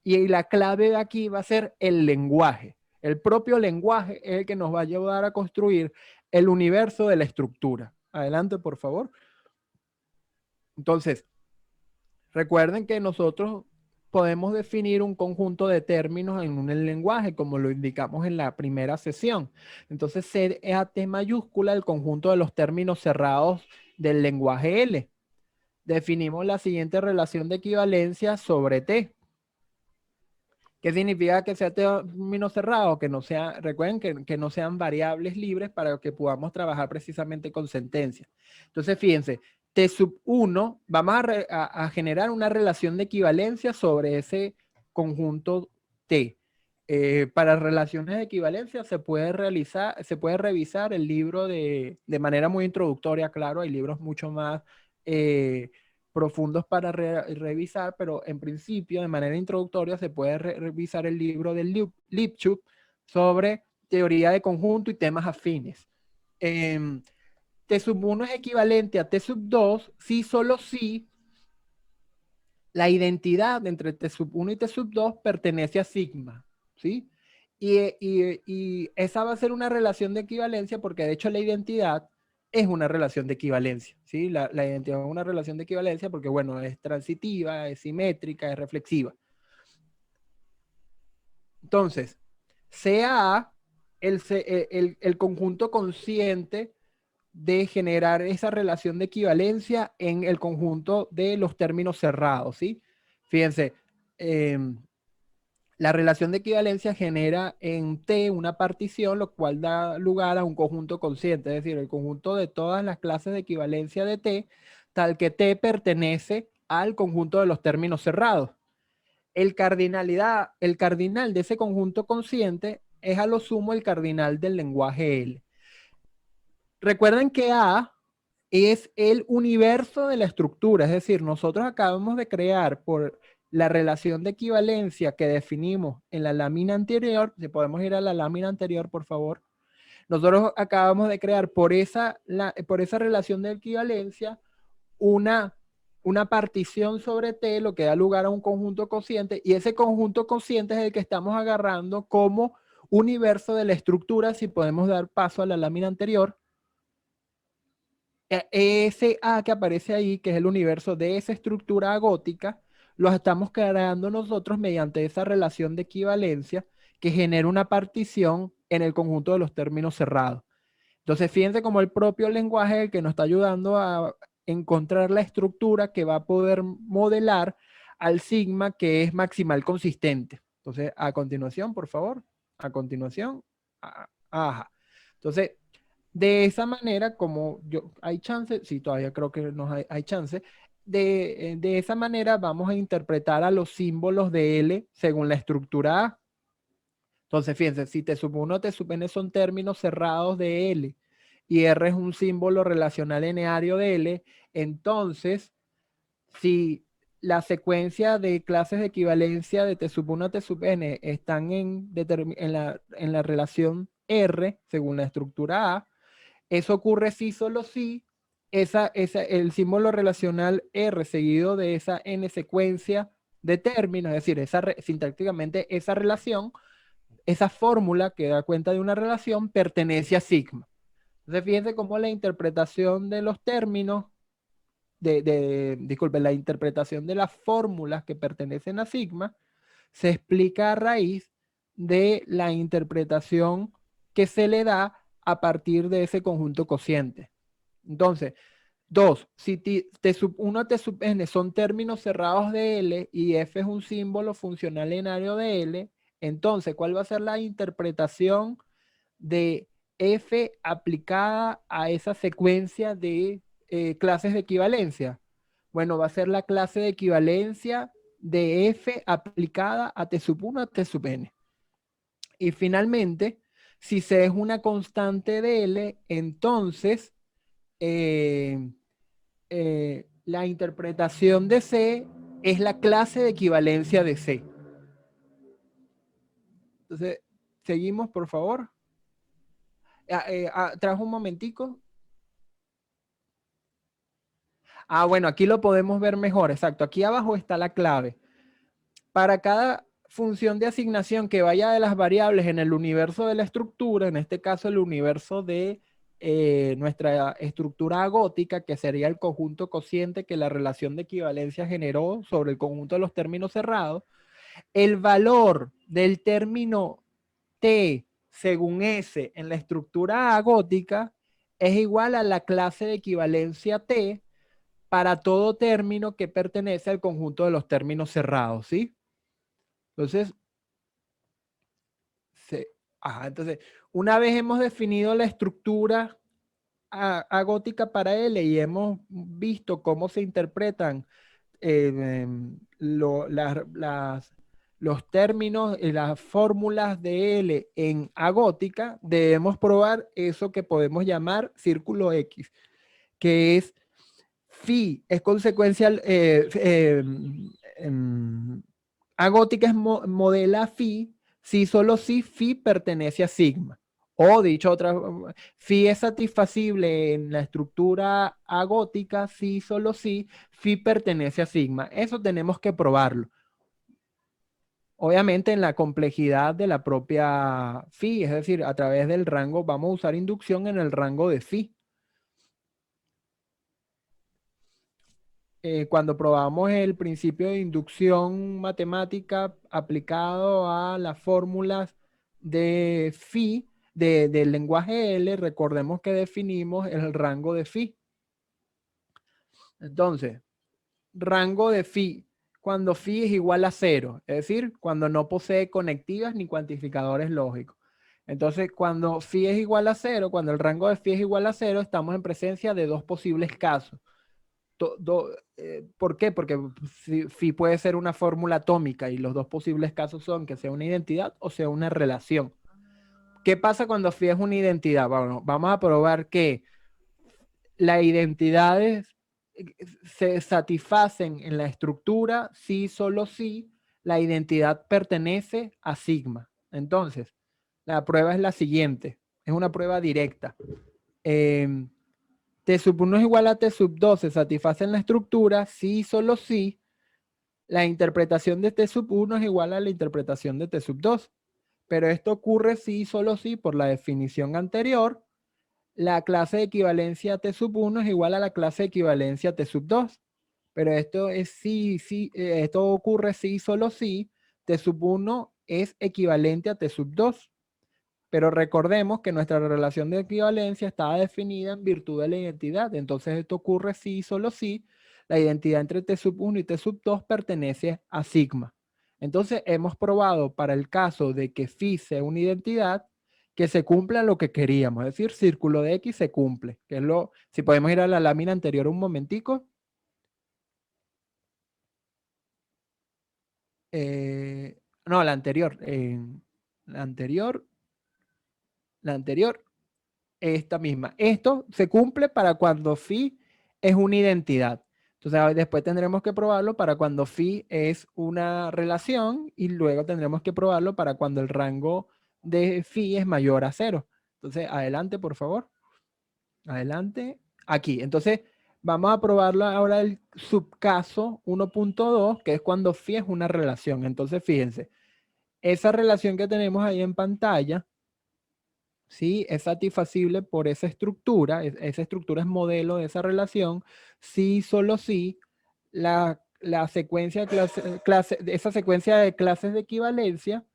S2: Y la clave de aquí va a ser el lenguaje. El propio lenguaje es el que nos va a ayudar a construir el universo de la estructura. Adelante, por favor. Entonces, recuerden que nosotros podemos definir un conjunto de términos en un lenguaje, como lo indicamos en la primera sesión. Entonces, CAT mayúscula, el conjunto de los términos cerrados del lenguaje L. Definimos la siguiente relación de equivalencia sobre T. ¿Qué significa que sea término cerrado? Que no sea, recuerden que no sean variables libres para que podamos trabajar precisamente con sentencias. Entonces, fíjense, T sub 1, vamos a generar una relación de equivalencia sobre ese conjunto T. Para relaciones de equivalencia se puede revisar el libro de manera muy introductoria, claro, hay libros mucho más profundos para revisar, pero en principio, de manera introductoria, se puede revisar el libro de Lipschutz sobre teoría de conjunto y temas afines. T sub 1 es equivalente a T sub 2 si solo si la identidad entre T sub 1 y T sub 2 pertenece a sigma, ¿sí? Y esa va a ser una relación de equivalencia porque de hecho la identidad es una relación de equivalencia, ¿sí? La identidad es una relación de equivalencia porque, bueno, es transitiva, es simétrica, es reflexiva. Entonces, CA, el conjunto consciente de generar esa relación de equivalencia en el conjunto de los términos cerrados, ¿sí? Fíjense, la relación de equivalencia genera en T una partición, lo cual da lugar a un conjunto consciente, es decir, el conjunto de todas las clases de equivalencia de T, tal que T pertenece al conjunto de los términos cerrados. El cardinal de ese conjunto consciente es a lo sumo el cardinal del lenguaje L. Recuerden que A es el universo de la estructura, es decir, nosotros acabamos de crear por la relación de equivalencia que definimos en la lámina anterior, si podemos ir a la lámina anterior, por favor. Nosotros acabamos de crear por esa relación de equivalencia una partición sobre T, lo que da lugar a un conjunto consciente, y ese conjunto consciente es el que estamos agarrando como universo de la estructura, si podemos dar paso a la lámina anterior. Ese A que aparece ahí, que es el universo de esa estructura gótica, lo estamos creando nosotros mediante esa relación de equivalencia que genera una partición en el conjunto de los términos cerrados. Entonces, fíjense cómo el propio lenguaje es el que nos está ayudando a encontrar la estructura que va a poder modelar al sigma que es maximal consistente. Entonces, a continuación, por favor, a continuación, ajá. Entonces, de esa manera, como hay chance, sí, todavía creo que no hay chance, de esa manera vamos a interpretar a los símbolos de L según la estructura A. Entonces, fíjense, si T sub 1, T sub n son términos cerrados de L y R es un símbolo relacional eneario de L, entonces, si la secuencia de clases de equivalencia de T sub 1 a T sub n están en la relación R, según la estructura A, eso ocurre si solo si el símbolo relacional R seguido de esa n secuencia de términos, es decir, sintácticamente esa relación, esa fórmula que da cuenta de una relación pertenece a sigma. Entonces, fíjense cómo la interpretación de los términos, disculpen, la interpretación de las fórmulas que pertenecen a sigma se explica a raíz de la interpretación que se le da a partir de ese conjunto cociente. Entonces, si T sub 1 T sub n son términos cerrados de L y F es un símbolo funcional lenario de L, entonces, ¿cuál va a ser la interpretación de F aplicada a esa secuencia de clases de equivalencia? Bueno, va a ser la clase de equivalencia de F aplicada a T sub 1 a T sub n. Y finalmente, si C es una constante de L, entonces la interpretación de C es la clase de equivalencia de C. Entonces, seguimos, por favor. Trajo un momentico. Bueno, aquí lo podemos ver mejor. Exacto, aquí abajo está la clave. Para cada función de asignación que vaya de las variables en el universo de la estructura, en este caso el universo de nuestra estructura agótica, que sería el conjunto cociente que la relación de equivalencia generó sobre el conjunto de los términos cerrados, el valor del término T según S en la estructura agótica es igual a la clase de equivalencia T para todo término que pertenece al conjunto de los términos cerrados, ¿sí? Entonces, entonces, una vez hemos definido la estructura agótica para L y hemos visto cómo se interpretan los términos y las fórmulas de L en agótica, debemos probar eso que podemos llamar círculo X, que es phi, es consecuencia, agótica es modela phi, si solo si phi pertenece a sigma. O dicho otra, phi es satisfacible en la estructura agótica si solo si phi pertenece a sigma. Eso tenemos que probarlo. Obviamente en la complejidad de la propia phi, es decir, a través del rango, vamos a usar inducción en el rango de phi. Cuando probamos el principio de inducción matemática aplicado a las fórmulas de phi, del lenguaje L, recordemos que definimos el rango de phi. Entonces, rango de phi, cuando phi es igual a 0, es decir, cuando no posee conectivas ni cuantificadores lógicos. Entonces, cuando phi es igual a 0, cuando el rango de phi es igual a 0, estamos en presencia de dos posibles casos. ¿Por qué? Porque phi puede ser una fórmula atómica y los dos posibles casos son que sea una identidad o sea una relación. ¿Qué pasa cuando phi es una identidad? Bueno, vamos a probar que las identidades se satisfacen en la estructura si solo si la identidad pertenece a sigma. Entonces, la prueba es la siguiente. Es una prueba directa. T sub 1 es igual a T sub 2 se satisface en la estructura si y solo si la interpretación de T sub 1 es igual a la interpretación de T sub 2. Pero esto ocurre si y solo si por la definición anterior la clase de equivalencia T sub 1 es igual a la clase de equivalencia T sub 2. Pero esto es esto ocurre si y solo si T sub 1 es equivalente a T sub 2. Pero recordemos que nuestra relación de equivalencia estaba definida en virtud de la identidad. Entonces esto ocurre si y solo si la identidad entre T sub 1 y T sub 2 pertenece a sigma. Entonces hemos probado para el caso de que phi sea una identidad que se cumpla lo que queríamos. Es decir, círculo de X se cumple. Que es si podemos ir a la lámina anterior un momentico. No, la anterior. La anterior, esta misma. Esto se cumple para cuando phi es una identidad. Entonces después tendremos que probarlo para cuando phi es una relación y luego tendremos que probarlo para cuando el rango de phi es mayor a 0. Entonces, adelante, por favor. Adelante. Aquí. Entonces, Vamos a probarlo ahora el subcaso 1.2, que es cuando phi es una relación. Entonces, fíjense, esa relación que tenemos ahí en pantalla, ¿sí? Es satisfacible por esa estructura. Esa estructura es modelo de esa relación. Si, solo si la secuencia esa secuencia de clases de equivalencia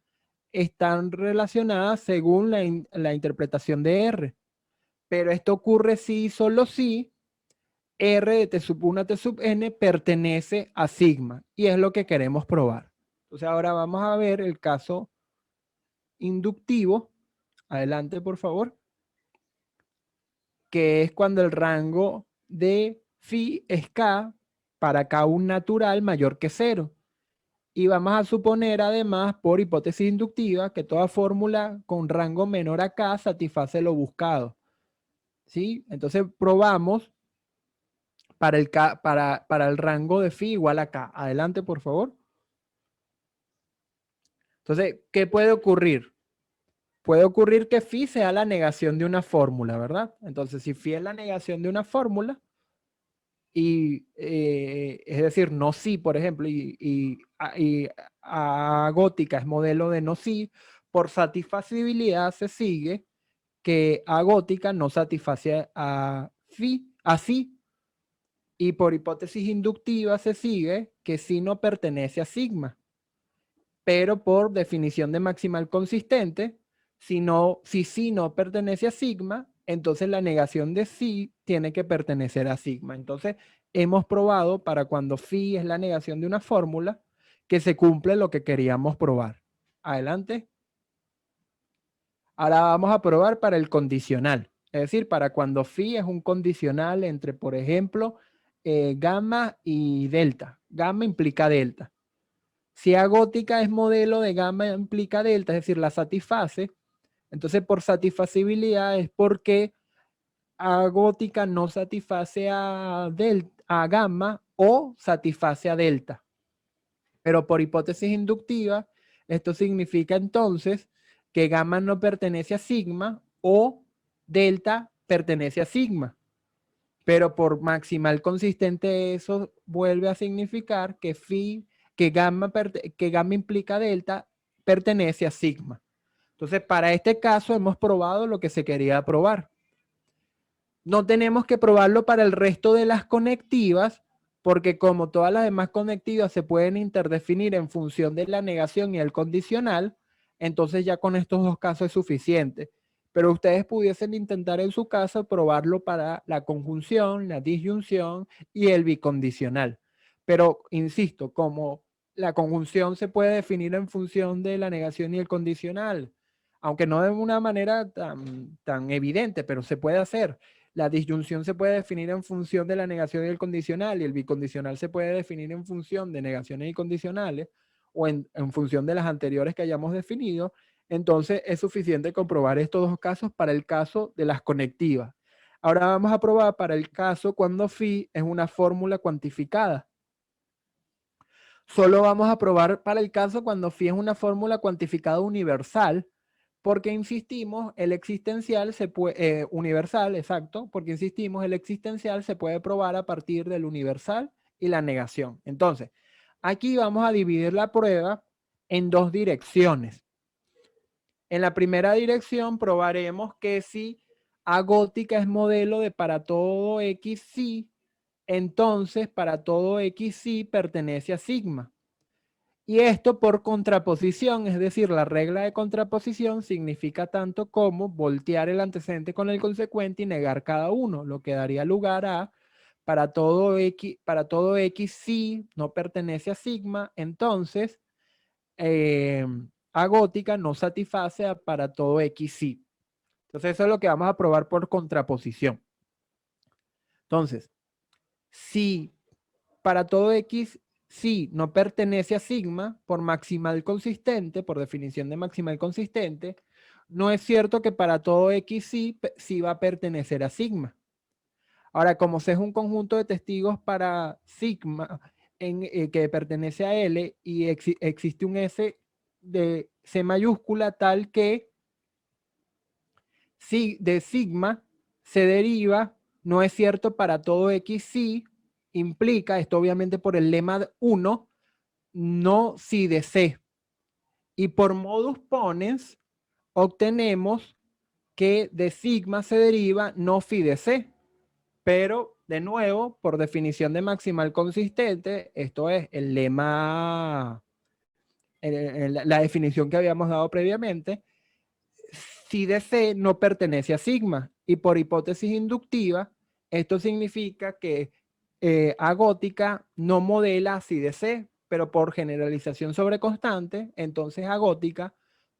S2: están relacionadas según la interpretación de R. Pero esto ocurre si, solo si R de T sub 1 a T sub n pertenece a sigma. Y es lo que queremos probar. Entonces ahora vamos a ver el caso inductivo. Adelante, por favor. Que es cuando el rango de phi es k para k un natural mayor que 0. Y vamos a suponer además, por hipótesis inductiva, que toda fórmula con rango menor a k satisface lo buscado. ¿Sí? Entonces probamos para el rango de phi igual a k. Adelante, por favor. Entonces, ¿qué puede ocurrir? Puede ocurrir que phi sea la negación de una fórmula, ¿verdad? Entonces, si phi es la negación de una fórmula, y es decir, no sí, por ejemplo, y a gótica es modelo de no sí, por satisfacibilidad se sigue que a gótica no satisface a phi, a sí, y por hipótesis inductiva se sigue que sí no pertenece a sigma, pero por definición de maximal consistente, si sí no pertenece a sigma, entonces la negación de sí tiene que pertenecer a sigma. Entonces, hemos probado para cuando phi es la negación de una fórmula que se cumple lo que queríamos probar. Adelante. Ahora vamos a probar para el condicional. Es decir, para cuando phi es un condicional entre, por ejemplo, gamma y delta. Gamma implica delta. Si A gótica es modelo de gamma implica delta, es decir, la satisface, entonces por satisfacibilidad es porque A gótica no satisface a gamma o satisface a delta. Pero por hipótesis inductiva, esto significa entonces que gamma no pertenece a sigma o delta pertenece a sigma. Pero por maximal consistente eso vuelve a significar que que gamma implica delta pertenece a sigma. Entonces, para este caso hemos probado lo que se quería probar. No tenemos que probarlo para el resto de las conectivas, porque como todas las demás conectivas se pueden interdefinir en función de la negación y el condicional, entonces ya con estos dos casos es suficiente. Pero ustedes pudiesen intentar en su caso probarlo para la conjunción, la disyunción y el bicondicional. Pero insisto, como la conjunción se puede definir en función de la negación y el condicional, aunque no de una manera tan evidente, pero se puede hacer. La disyunción se puede definir en función de la negación y el condicional, y el bicondicional se puede definir en función de negaciones y condicionales, o en función de las anteriores que hayamos definido. Entonces es suficiente comprobar estos dos casos para el caso de las conectivas. Ahora vamos a probar para el caso cuando phi es una fórmula cuantificada. Solo vamos a probar para el caso cuando phi es una fórmula cuantificada universal, porque insistimos, el existencial se puede, universal, exacto, porque insistimos, el existencial se puede probar a partir del universal y la negación. Entonces, aquí vamos a dividir la prueba en dos direcciones. En la primera dirección probaremos que si A gótica es modelo de para todo X sí, entonces para todo X sí pertenece a sigma. Y esto por contraposición, es decir, la regla de contraposición significa tanto como voltear el antecedente con el consecuente y negar cada uno, lo que daría lugar a para todo X sí no pertenece a sigma, entonces A gótica no satisface para todo X sí. Entonces eso es lo que vamos a probar por contraposición. Entonces, si para todo X sí no pertenece a sigma por maximal consistente, por definición de maximal consistente, no es cierto que para todo X sí va a pertenecer a sigma. Ahora, como C es un conjunto de testigos para sigma que pertenece a L y existe un S de C mayúscula tal que de sigma se deriva no es cierto para todo X sí, implica, esto obviamente por el lema 1, no si de C. Y por modus ponens obtenemos que de sigma se deriva no phi de C. Pero, de nuevo, por definición de maximal consistente, esto es el lema, la definición que habíamos dado previamente, phi de C no pertenece a sigma. Y por hipótesis inductiva, esto significa que A gótica no modela a phi de C, pero por generalización sobre constante, entonces A gótica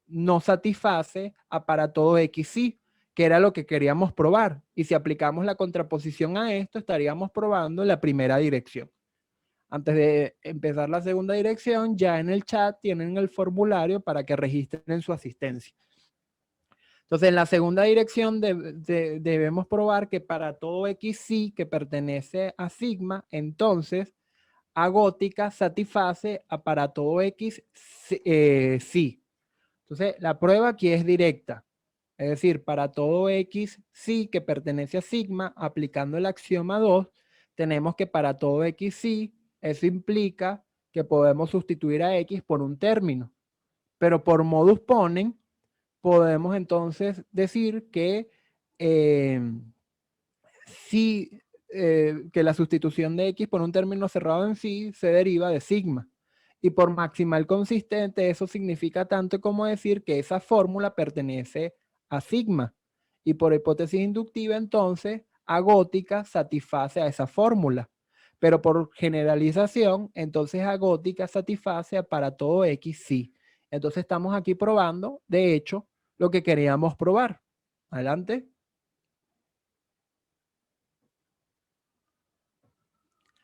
S2: no satisface a para todo X y, que era lo que queríamos probar. Y si aplicamos la contraposición a esto, estaríamos probando la primera dirección. Antes de empezar la segunda dirección, ya en el chat tienen el formulario para que registren su asistencia. Entonces, en la segunda dirección debemos probar que para todo XY que pertenece a sigma, entonces A gótica satisface a para todo X sí. Entonces, la prueba aquí es directa. Es decir, para todo X sí que pertenece a sigma, aplicando el axioma 2, tenemos que para todo X sí, eso implica que podemos sustituir a X por un término. Pero por modus ponens, podemos entonces decir que sí, que la sustitución de X por un término cerrado en sí se deriva de sigma. Y por maximal consistente, eso significa tanto como decir que esa fórmula pertenece a sigma. Y por hipótesis inductiva, entonces, A gótica satisface a esa fórmula. Pero por generalización, entonces A gótica satisface a para todo X sí. Entonces estamos aquí probando, de hecho, lo que queríamos probar. Adelante.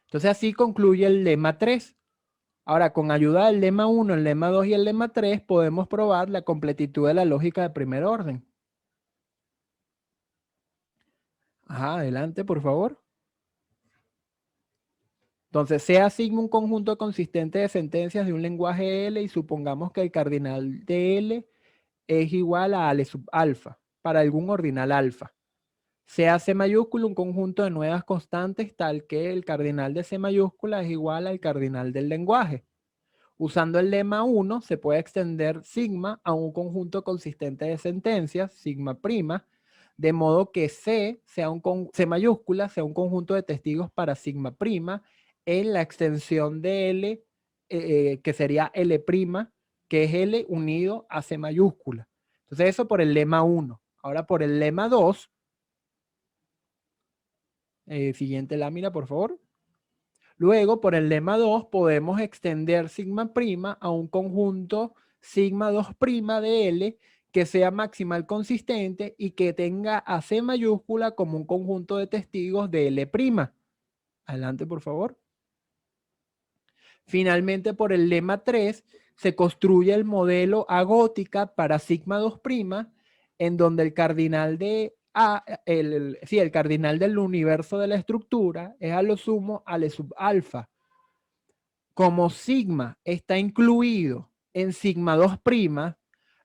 S2: Entonces así concluye el lema 3. Ahora, con ayuda del lema 1, el lema 2 y el lema 3, podemos probar la completitud de la lógica de primer orden. Ajá, adelante, por favor. Entonces, sea sigma un conjunto consistente de sentencias de un lenguaje L y supongamos que el cardinal de L es igual a L sub alfa para algún ordinal alfa. Sea C mayúscula un conjunto de nuevas constantes tal que el cardinal de C mayúscula es igual al cardinal del lenguaje. Usando el lema 1, se puede extender sigma a un conjunto consistente de sentencias, sigma prima, de modo que C mayúscula sea un conjunto de testigos para sigma prima en la extensión de L, que sería L prima, que es L unido a C mayúscula. Entonces eso por el lema 1. Ahora por el lema 2, siguiente lámina, por favor. Luego, por el lema 2, podemos extender sigma prima a un conjunto sigma 2 prima de L que sea maximal consistente y que tenga a C mayúscula como un conjunto de testigos de L prima. Adelante, por favor. Finalmente, por el lema 3, se construye el modelo A gótica para sigma 2 prima, en donde el cardinal de el cardinal del universo de la estructura es a lo sumo L sub alfa. Como sigma está incluido en sigma 2 prima,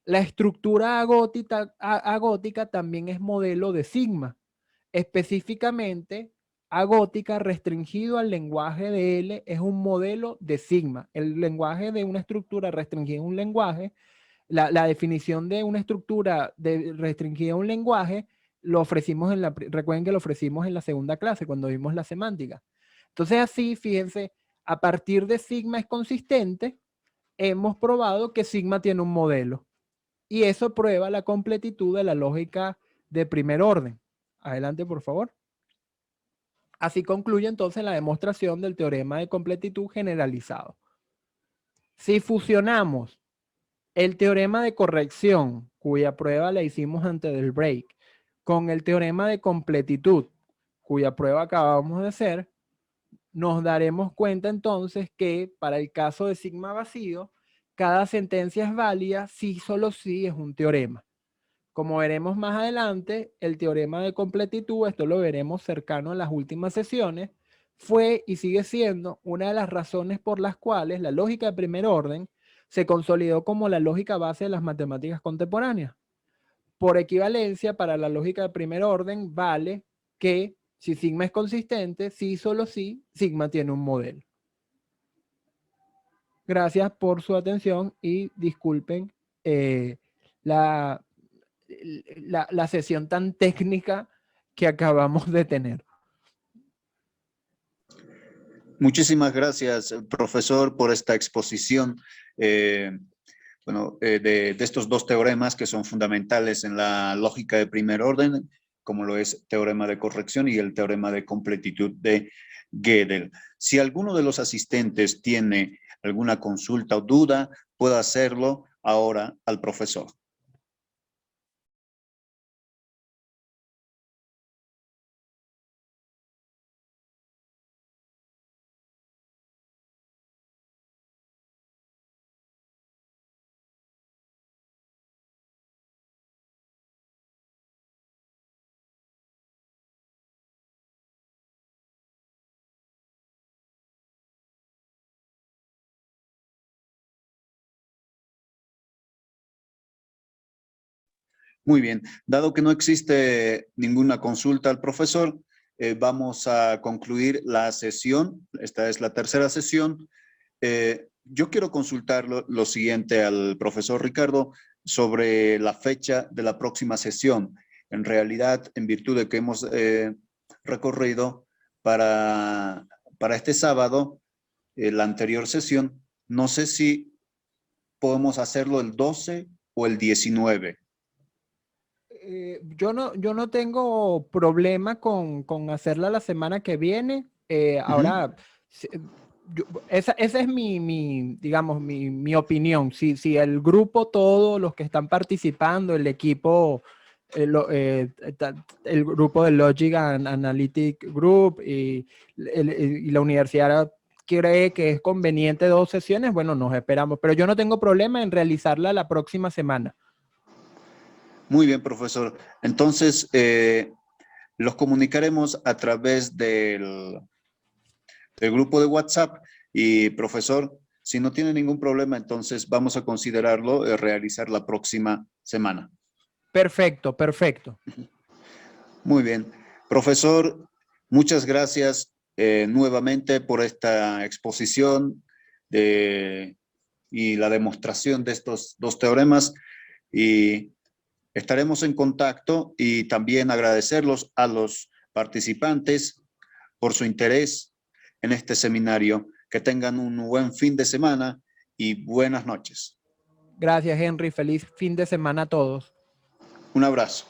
S2: la estructura agótica también es modelo de sigma. Específicamente, agótica restringido al lenguaje de L es un modelo de sigma. El lenguaje de una estructura restringida a un lenguaje, la definición de una estructura restringida a un lenguaje, lo ofrecimos recuerden que lo ofrecimos en la segunda clase cuando vimos la semántica. Entonces así, fíjense, a partir de sigma es consistente, hemos probado que sigma tiene un modelo. Y eso prueba la completitud de la lógica de primer orden. Adelante, por favor. Así concluye entonces la demostración del teorema de completitud generalizado. Si fusionamos el teorema de corrección, cuya prueba la hicimos antes del break, con el teorema de completitud, cuya prueba acabamos de hacer, nos daremos cuenta entonces que para el caso de sigma vacío, cada sentencia es válida si solo si es un teorema. Como veremos más adelante, el teorema de completitud, esto lo veremos cercano a las últimas sesiones, fue y sigue siendo una de las razones por las cuales la lógica de primer orden se consolidó como la lógica base de las matemáticas contemporáneas. Por equivalencia, para la lógica de primer orden vale que Si sigma es consistente, sí, solo sí, sigma tiene un modelo. Gracias por su atención y disculpen la, la sesión tan técnica que acabamos de tener.
S1: Muchísimas gracias, profesor, por esta exposición de estos dos teoremas que son fundamentales en la lógica de primer orden, como lo es teorema de corrección y el teorema de completitud de Gödel. Si alguno de los asistentes tiene alguna consulta o duda, puede hacerlo ahora al profesor. Muy bien, dado que no existe ninguna consulta al profesor, vamos a concluir la sesión. Esta es la tercera sesión. Yo quiero consultar lo siguiente al profesor Ricardo sobre la fecha de la próxima sesión. En realidad, en virtud de que hemos recorrido para este sábado, la anterior sesión, no sé si podemos hacerlo el 12 o el 19.
S2: Yo no tengo problema con hacerla la semana que viene. Ahora, esa es digamos, mi opinión. Si el grupo, todos los que están participando, el equipo, el grupo de Logic Analytic Group y la universidad cree que es conveniente 2 sesiones, bueno, nos esperamos. Pero yo no tengo problema en realizarla la próxima semana.
S1: Muy bien, profesor. Entonces, los comunicaremos a través del grupo de WhatsApp. Y, profesor, si no tiene ningún problema, entonces vamos a considerarlo realizar la próxima semana.
S2: Perfecto, perfecto.
S1: Muy bien. Profesor, muchas gracias nuevamente por esta exposición y la demostración de estos dos teoremas. Y estaremos en contacto y también agradecerlos a los participantes por su interés en este seminario. Que tengan un buen fin de semana y buenas noches.
S2: Gracias, Henry. Feliz fin de semana a todos.
S1: Un abrazo.